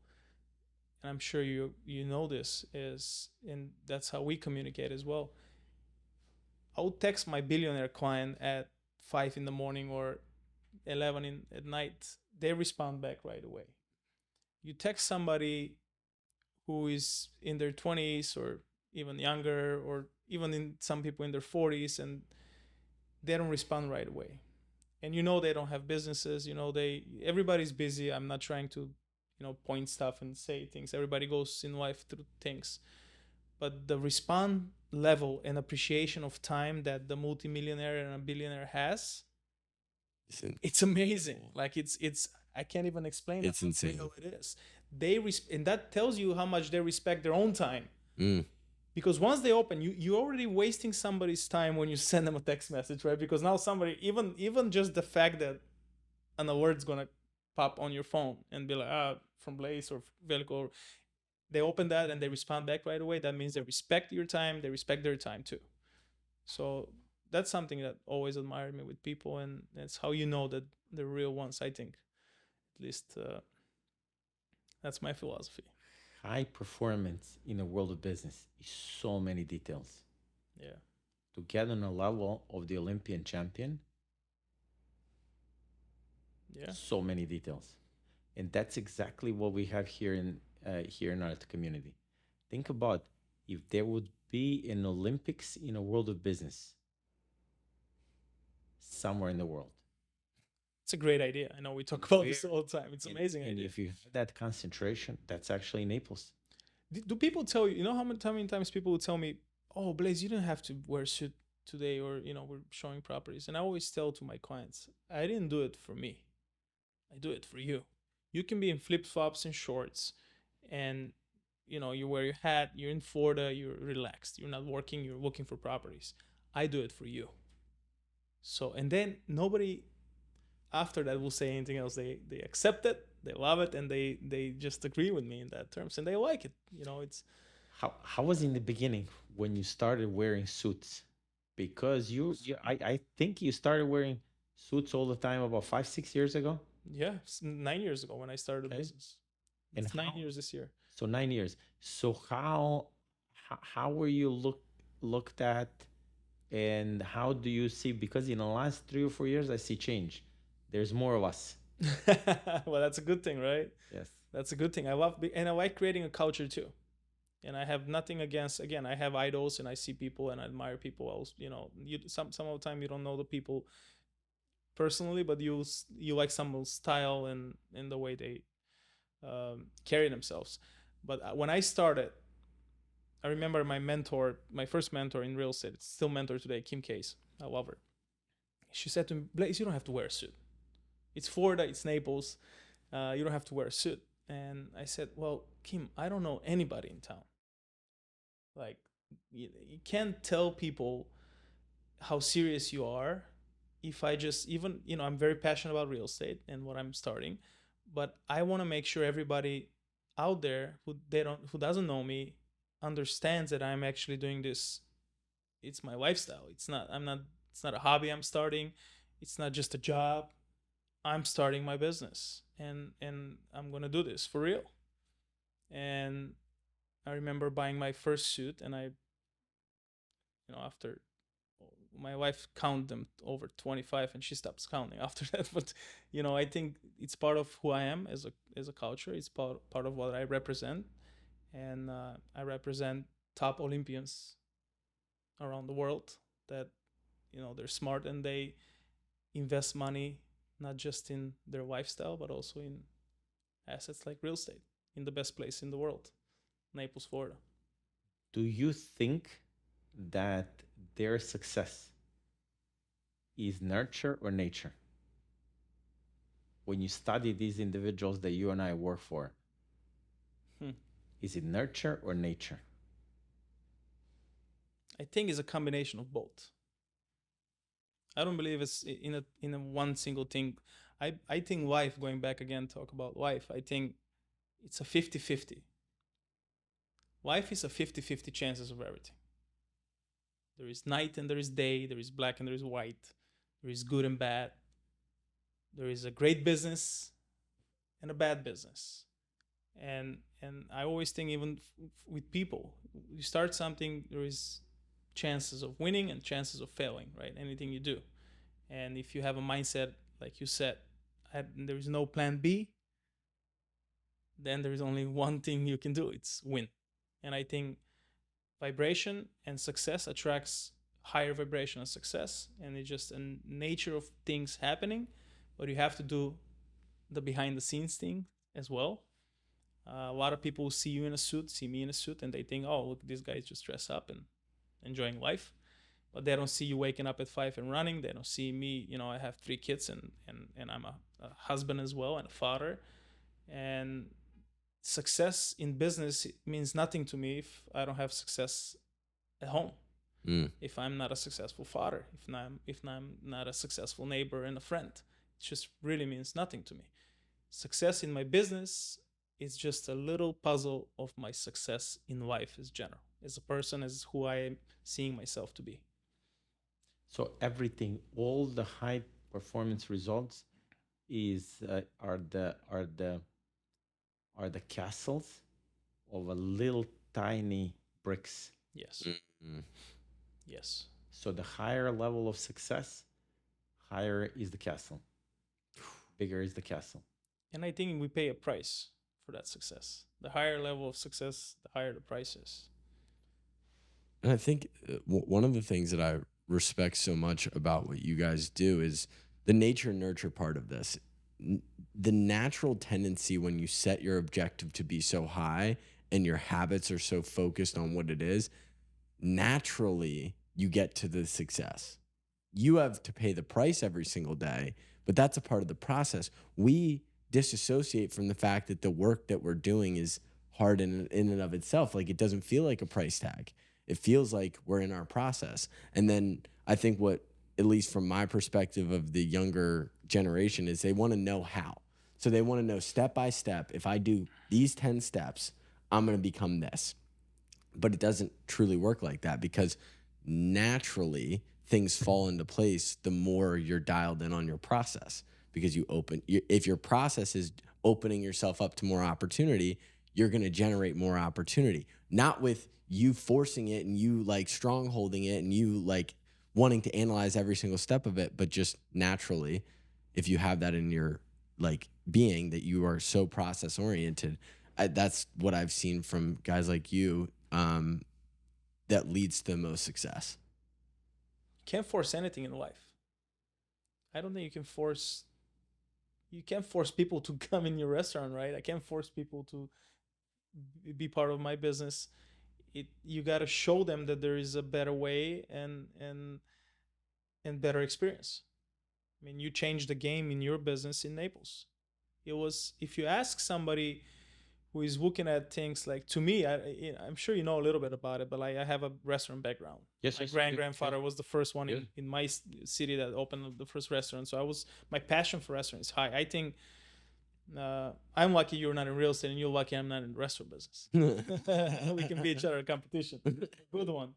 and I'm sure you know this, and that's how we communicate as well. I would text my billionaire client at 5 in the morning or 11 at night. They respond back right away. You text somebody who is in their 20s or even younger, or even in some people in their 40s, and they don't respond right away. And they don't have businesses. Everybody's busy. I'm not trying to point stuff and say things. Everybody goes in life through things, but the respond level and appreciation of time that the multimillionaire and a billionaire has, it's amazing. Like it's I can't even explain it's how insane. real it is. And that tells you how much they respect their own time. Because once they open, you're already wasting somebody's time when you send them a text message, right? Because now somebody, even just the fact that an alert's gonna pop on your phone and be like, from Blaze or Veljko, they open that and they respond back right away. That means they respect your time. They respect their time too. So that's something that always admired me with people, and it's how you know that they're real ones. I think, at least, that's my philosophy. High performance in the world of business is so many details. Yeah. To get on a level of the Olympian champion, Yeah. so many details. And that's exactly what we have here in our community. Think about if there would be an Olympics in a world of business somewhere in the world. It's a great idea. I know we talk about this all the time. It's amazing And idea. if you have that concentration, that's actually Naples. Do people tell you, how many times people will tell me, "Oh, Blaze, you didn't have to wear a suit today," or, we're showing properties. And I always tell to my clients, I didn't do it for me. I do it for you. You can be in flip-flops and shorts, and, you wear your hat, you're in Florida, you're relaxed, you're not working, you're looking for properties. I do it for you. So, and then nobody after that will say anything else. They accept it, they love it, and they just agree with me in that terms, and they like it. It's How was in the beginning when you started wearing suits? Because I think you started wearing suits all the time about 5-6 years ago. Yeah, 9 years ago when I started a business. And it's 9 years this year. So 9 years. So how were you looked at And how do you see, because in the last 3 or 4 years I see change, there's more of us. Well, that's a good thing, right? Yes. That's a good thing. And I like creating a culture too. And I have nothing against. Again, I have idols, and I see people and I admire people else. Some of the time you don't know the people personally, but you like someone's style and in the way they carry themselves. But when I started, I remember my first mentor in real estate, it's still mentor today, Kim Case. I love her. She said to me, Blaze, you don't have to wear a suit. It's Florida, it's Naples. You don't have to wear a suit. And I said, well, Kim, I don't know anybody in town. Like, you can't tell people how serious you are if I just, even, I'm very passionate about real estate and what I'm starting, but I want to make sure everybody out there who doesn't know me understands that I'm actually doing this. It's my lifestyle. It's not a hobby I'm starting. It's not just a job. I'm starting my business, and I'm going to do this for real. And I remember buying my first suit, and after my wife counted them over 25 and she stops counting after that. But I think it's part of who I am as a culture. It's part of what I represent. And I represent top Olympians around the world that they're smart and they invest money not just in their lifestyle but also in assets like real estate in the best place in the world, Naples, Florida. Do you think that their success is nurture or nature? When you study these individuals that you and I work for, is it nurture or nature? I think it's a combination of both. I don't believe it's in a one single thing. I think life, going back again, talk about life, I think it's a 50-50. Life is a 50-50 chances of everything. There is night and there is day. There is black and there is white. There is good and bad. There is a great business and a bad business. And I always think, even with people, you start something, there is chances of winning and chances of failing, right? Anything you do. And if you have a mindset, like you said, there is no plan B, then there is only one thing you can do. It's win. And I think vibration and success attracts higher vibration and success, and it's just a nature of things happening, but you have to do the behind the scenes thing as well. A lot of people see you in a suit, see me in a suit, and they think, oh, look, this guy's just dressed up and enjoying life. But they don't see you waking up at 5 and running. They don't see me, I have 3 kids and I'm a husband as well and a father. And success in business means nothing to me if I don't have success at home. If I'm not a successful father, if I'm not a successful neighbor and a friend, it just really means nothing to me. Success in my business is just a little puzzle of my success in life as general, as a person, as who I am seeing myself to be. So everything, all the high performance results are the castles of a little tiny bricks. Yes. Mm-hmm. Yes. So the higher level of success, higher is the castle. Bigger is the castle. And I think we pay a price for that success. The higher level of success, the higher the price is. And I think one of the things that I respect so much about what you guys do is the nature and nurture part of this. The natural tendency when you set your objective to be so high and your habits are so focused on what it is, naturally you get to the success. You have to pay the price every single day, but that's a part of the process. We disassociate from the fact that the work that we're doing is hard in and of itself. Like, it doesn't feel like a price tag. It feels like we're in our process. And then I think what, at least from my perspective of the younger generation, is they want to know how. So they want to know step by step, if I do these 10 steps, I'm going to become this. But it doesn't truly work like that, because naturally things fall into place the more you're dialed in on your process. Because if your process is opening yourself up to more opportunity, you're going to generate more opportunity. Not with you forcing it and you like strongholding it and you like wanting to analyze every single step of it, but just naturally, if you have that in your like being that you are so process oriented, that's what I've seen from guys like you, that leads to the most success. Can't force anything in life. I don't think you can force. You can't force people to come in your restaurant, right? I can't force people to be part of my business. You got to show them that there is a better way and better experience. I mean, you changed the game in your business in Naples. It was, if you ask somebody who is looking at things like, to me, I'm sure you know a little bit about it, but like I have a restaurant background. Yes, My yes, grand yes, grandfather was the first one yes. in my city that opened the first restaurant. So my passion for restaurants is high. I think I'm lucky you're not in real estate, and you're lucky I'm not in the restaurant business. We can be each other a competition. Good one.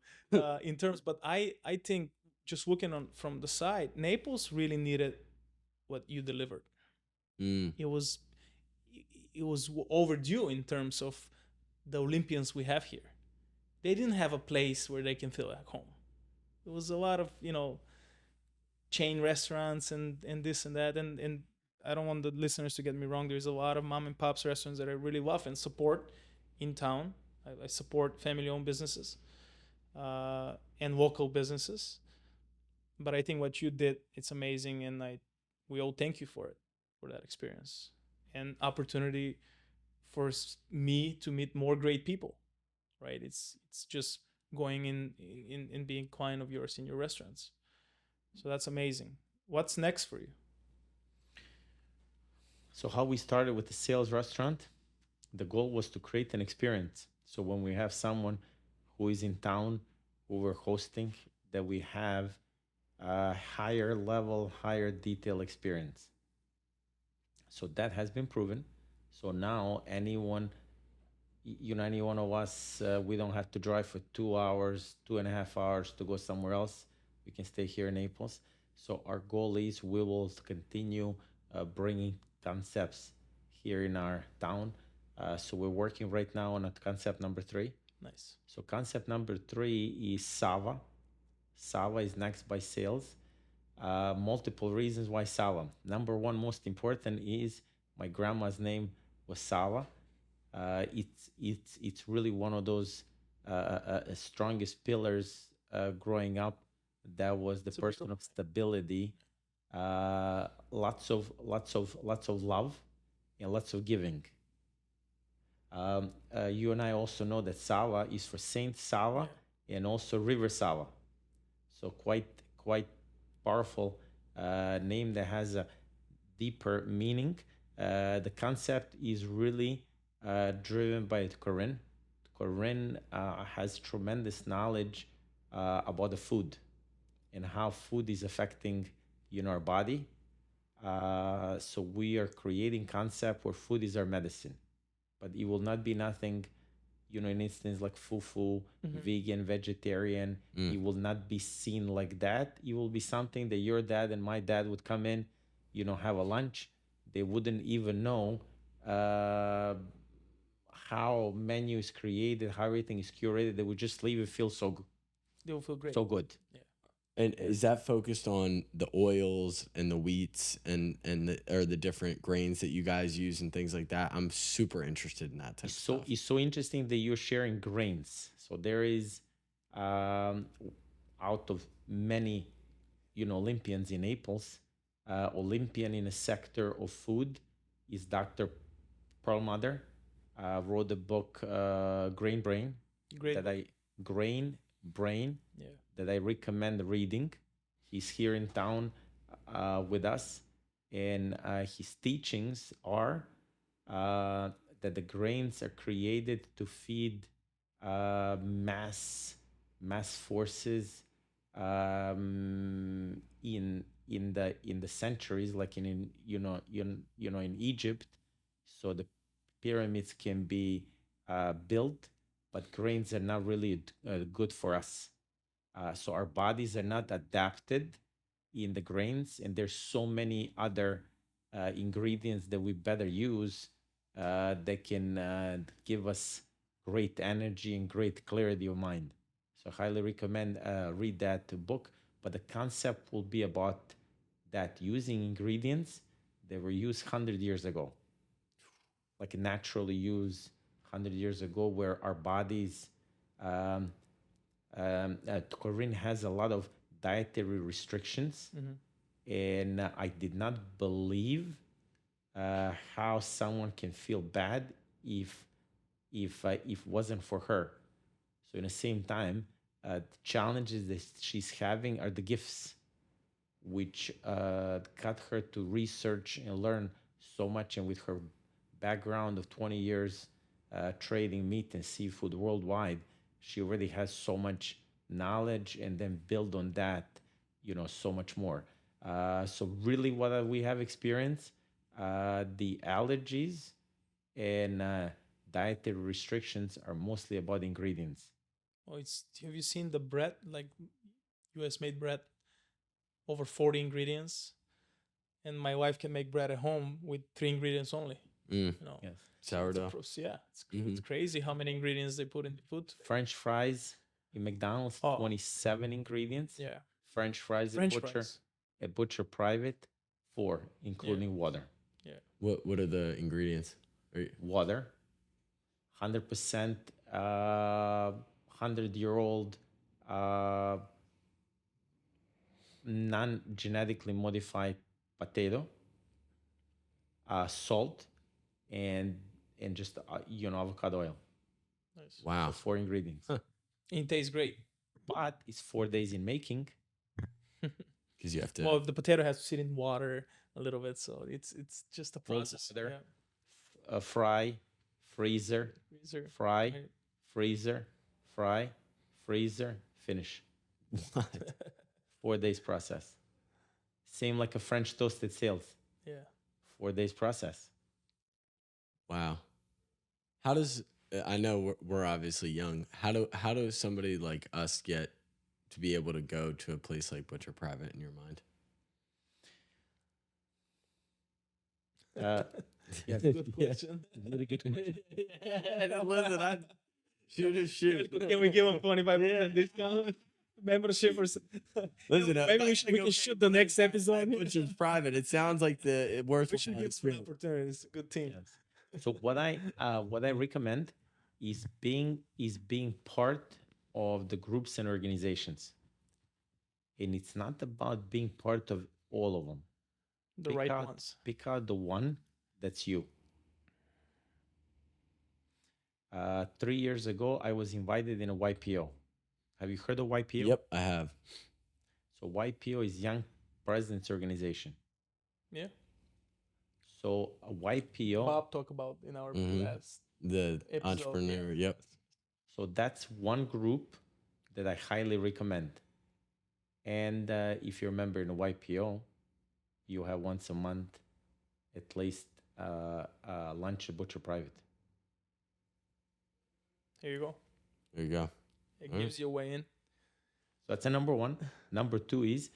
In terms, but I think just looking on from the side, Naples really needed what you delivered. It was overdue in terms of the Olympians we have here. They didn't have a place where they can feel at home. There was a lot of chain restaurants and this and that, and I don't want the listeners to get me wrong. There's a lot of mom and pops restaurants that I really love and support in town. I support family-owned businesses and local businesses. But I think what you did, it's amazing, and we all thank you for it, for that experience and opportunity for me to meet more great people. Right? It's just going in being client of yours in your restaurants. So that's amazing. What's next for you? So how we started with the sales restaurant, the goal was to create an experience. So when we have someone who is in town, who we're hosting, that we have a higher level, higher detail experience. So that has been proven. So now anyone, any one of us, we don't have to drive for 2 hours, 2.5 hours to go somewhere else. We can stay here in Naples. So our goal is we will continue bringing concepts here in our town. So we're working right now on a concept number 3. Nice. So concept number 3 is Sava. Sava is next by sales. Multiple reasons why Sava. Number one, most important, is my grandma's name was Sava. It's really one of those strongest pillars growing up. That was the person of stability, lots of love, and lots of giving. You and I also know that Sava is for Saint Sava, and also River Sava. So quite powerful name that has a deeper meaning. The concept is really driven by Corinne. Corinne has tremendous knowledge about the food and how food is affecting our body. So we are creating concept where food is our medicine, but it will not be nothing, in instance like fufu, vegan, vegetarian. It will not be seen like that. It will be something that your dad and my dad would come in, have a lunch. They wouldn't even know how menu is created, how everything is curated. They would just leave and feel so good. They will feel great. So good. Yeah. And is that focused on the oils and the wheats and the different grains that you guys use and things like that? I'm super interested in that type of stuff. It's so interesting that you're sharing grains. So there is, out of many, Olympians in Naples, Olympian in a sector of food is Dr. Perlmutter. Wrote the book Grain Brain. Grain Brain. Yeah. That I recommend reading. He's here in town with us, and his teachings are that the grains are created to feed mass forces in the centuries, like in Egypt, so the pyramids can be built, but grains are not really good for us. So our bodies are not adapted in the grains, and there's so many other ingredients that we better use that can give us great energy and great clarity of mind. So highly recommend read that book. but the concept will be about that using ingredients that were used 100 years ago, like naturally used 100 years ago, where our bodies, um, Corinne has a lot of dietary restrictions. And I did not believe how someone can feel bad if wasn't for her. So in the same time, the challenges that she's having are the gifts, which got her to research and learn so much. And with her background of 20 years trading meat and seafood worldwide, she already has so much knowledge, and then build on that, so much more. So really what we have experienced, the allergies and dietary restrictions are mostly about ingredients. Oh, have you seen the bread, like US made bread, over 40 ingredients? And my wife can make bread at home with 3 ingredients only. Yes. Sourdough. Sourdough. Yeah, it's crazy how many ingredients they put in the food. French fries in McDonald's, 27 ingredients. Yeah. French fries at Butcher Private, 4, including water. Yeah. What are the ingredients? Water, 100% 100-year-old non-genetically modified potato, salt, and just avocado oil. Nice. Wow. So 4 ingredients. It tastes great. But it's 4 days in making. Because you have to. Well, the potato has to sit in water a little bit, so it's just a process. Water, fry, freezer, fry, freezer, fry, freezer, finish. What? 4 days process. Same like a French toasted sales. Yeah. 4 days process. Wow. How does, I know we're obviously young. How does somebody like us get to be able to go to a place like Butcher Private in your mind? Yeah, good question. Really good question. Listen, I shoot. Can we give them 25% discount? Membership or Listen, maybe we can shoot the next episode. Butcher's Private. It sounds like the worthwhile We should give them an opportunity. It's a good team. Yes. So what I recommend is being part of the groups and organizations. And it's not about being part of all of them. The right ones. Pick out the one that's you. 3 years ago, I was invited in a YPO. Have you heard of YPO? Yep, I have. So YPO is Young Presidents Organization. Yeah. So a YPO. Bob talked about in our last the episode, entrepreneur. Yeah. Yep. So that's one group that I highly recommend. And if you're a member in a YPO, you have once a month at least lunch at Butcher Private. Here you go. There you go. It gives you a way in. So that's a number 1. Number 2 is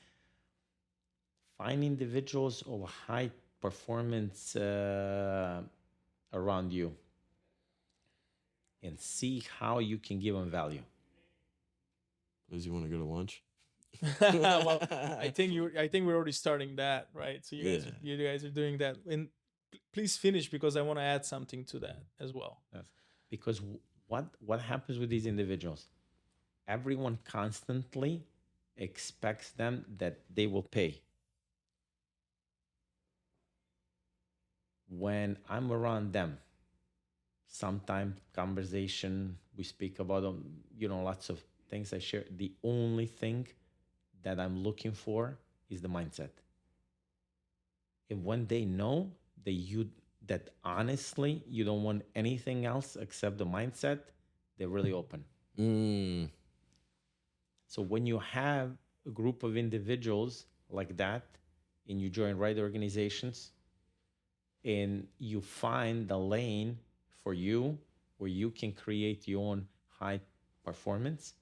find individuals of high performance around you and see how you can give them value. Does you want to go to lunch? Well, I think we're already starting that, right? So you guys are doing that. And please finish, because I want to add something to that as well. Yes. Because what happens with these individuals? Everyone constantly expects them that they will pay. When I'm around them, sometimes conversation, we speak about lots of things I share. The only thing that I'm looking for is the mindset. And when they know that honestly you don't want anything else except the mindset, they're really open. So when you have a group of individuals like that and you join right organizations and you find the lane for you where you can create your own high performance,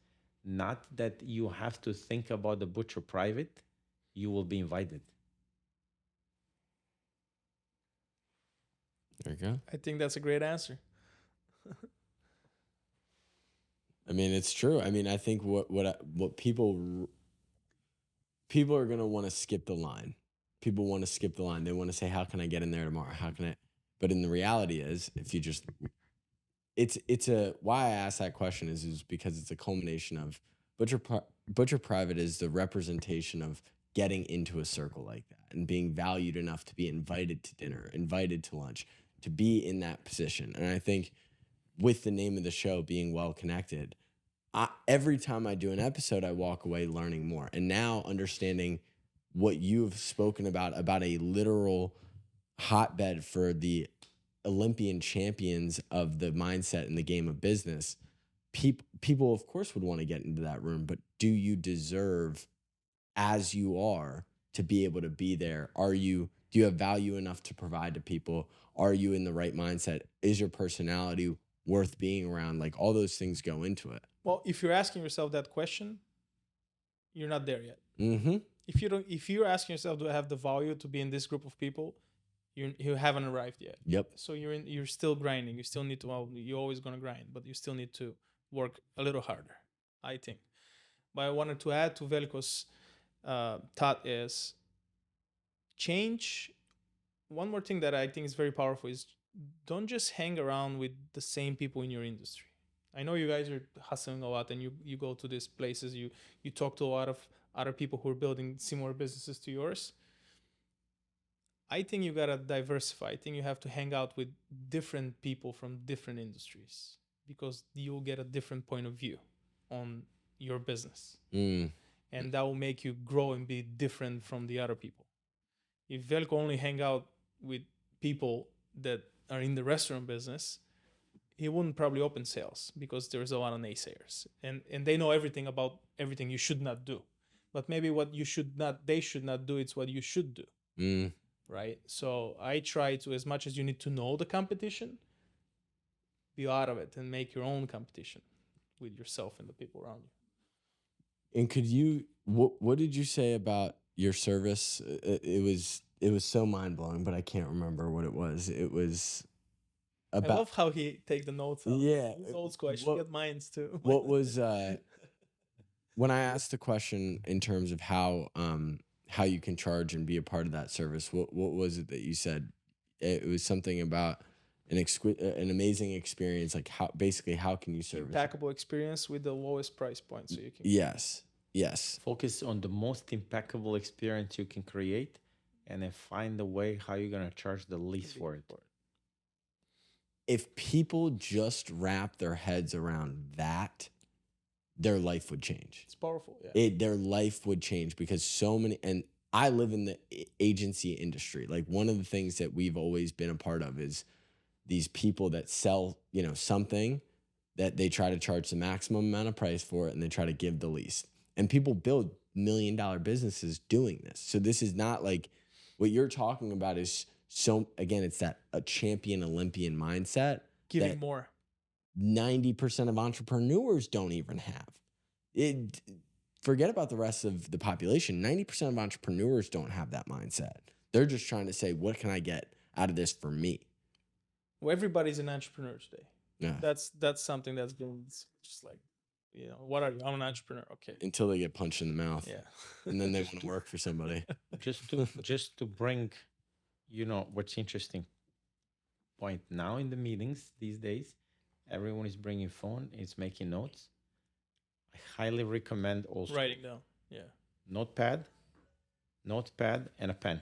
not that you have to think about the Butcher Private, you will be invited. There you go. I think that's a great answer. I mean, it's true. I mean, I think what people people are going to want to skip the line. People want to skip the line. They want to say, how can I get in there tomorrow? How can I? But in the reality is, if you just, it's a, why I ask that question is because it's a culmination of Butcher Private is the representation of getting into a circle like that and being valued enough to be invited to dinner, invited to lunch, to be in that position. And I think with the name of the show being Well Connected, every time I do an episode, I walk away learning more. And now understanding what you've spoken about a literal hotbed for the Olympian champions of the mindset in the game of business, people of course would want to get into that room, but do you deserve, as you are, to be able to be there? Do you have value enough to provide to people? Are you in the right mindset? Is your personality worth being around? Like, all those things go into it. Well, if you're asking yourself that question, you're not there yet. Mm-hmm. If you're asking yourself, do I have the value to be in this group of people? You haven't arrived yet. Yep. So you're still grinding. You still need to. Well, you're always gonna grind, but you still need to work a little harder, I think. But I wanted to add to Veljko's thought is change. One more thing that I think is very powerful is don't just hang around with the same people in your industry. I know you guys are hustling a lot, and you go to these places. You talk to a lot of other people who are building similar businesses to yours. I think you gotta diversify. I think you have to hang out with different people from different industries because you'll get a different point of view on your business. And that will make you grow and be different from the other people. If Veljko only hang out with people that are in the restaurant business, he wouldn't probably open sales because there's a lot of naysayers. And they know everything about everything you should not do. But maybe what they should not do, it's what you should do. Right? So I try to, as much as you need to know the competition, be out of it and make your own competition with yourself and the people around you. And could you, what did you say about your service? It was so mind blowing, but I can't remember what it was. It was about. I love how he take the notes out. Yeah. He's old school. I should get mines too. What was when I asked the question in terms of how you can charge and be a part of that service? What was it that you said? It was something about an amazing experience. Like how can you service? Impeccable experience with the lowest price point, so you can. Yes. Focus on the most impeccable experience you can create, and then find a way how you're gonna charge the least for it. If people just wrap their heads around that, their life would change. It's powerful. Yeah. Their life would change because so many, and I live in the agency industry. Like, one of the things that we've always been a part of is these people that sell, something that they try to charge the maximum amount of price for it, and they try to give the least. And people build $1 million businesses doing this. So this is not like what you're talking about is again, it's a champion Olympian mindset. Giving more. 90% of entrepreneurs don't even have. Forget about the rest of the population. 90% of entrepreneurs don't have that mindset. They're just trying to say, what can I get out of this for me? Well, everybody's an entrepreneur today. Yeah. That's something that's been just like, what are you? I'm an entrepreneur. Okay. Until they get punched in the mouth. Yeah. And then they want to work for somebody. Just to bring, what's interesting point now in the meetings these days, everyone is bringing phone, is making notes. I highly recommend also writing down. Yeah. Notepad, and a pen.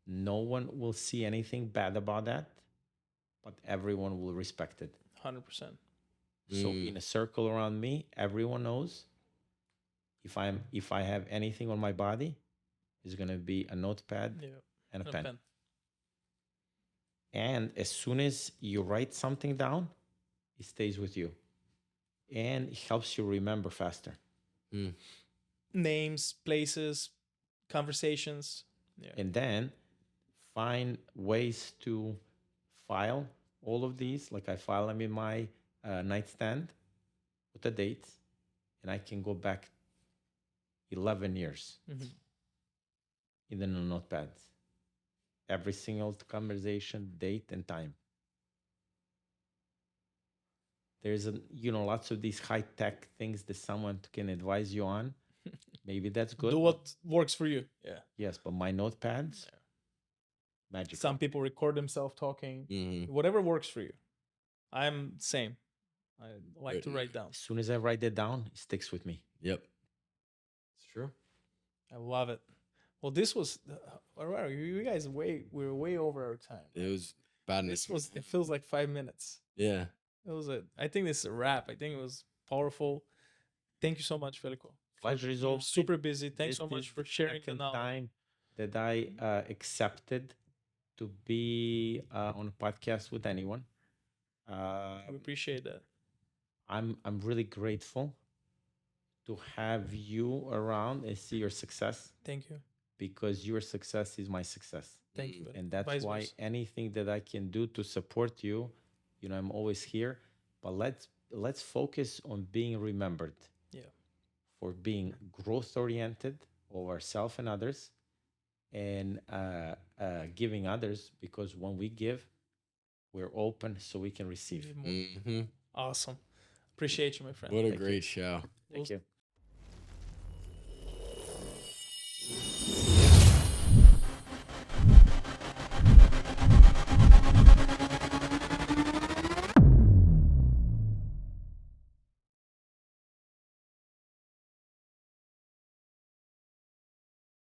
No one will see anything bad about that, but everyone will respect it. 100%. So in a circle around me, everyone knows if I have anything on my body, it's gonna be a notepad and a pen. And as soon as you write something down, it stays with you. And it helps you remember faster. Names, places, conversations. Yeah. And then find ways to file all of these. Like I file them in my nightstand with the dates, and I can go back 11 years in the notepad. Every single conversation, date, and time. There's lots of these high-tech things that someone can advise you on, Maybe that's good. Do but- what works for you. Yeah. Yes, but my notepads, magic. Some people record themselves talking. Mm-hmm. Whatever works for you. I'm same. I like to Written. write down. As soon as I write it down, it sticks with me. Yep. It's true. I love it. Well, this was. Where are you? You guys we're way over our time. It was about This was. It feels like 5 minutes. Yeah. It was a. I think this is a wrap. I think it was powerful. Thank you so much, Veljko. Pleasure is You're all super busy. Thanks This so much is for the sharing the second knowledge. time that I accepted to be on a podcast with anyone. We appreciate that. I'm really grateful to have you around and see your success, Thank you. because your success is my success. Thank you. And that's Vice why versa. anything that I can do to support you, I'm always here. But let's focus on being remembered. Yeah. For being growth oriented of ourselves and others, and giving others, because when we give, we're open so we can receive. Even more. Mm-hmm. Awesome. Appreciate you, my friend. What a Thank you. great show. Thank you.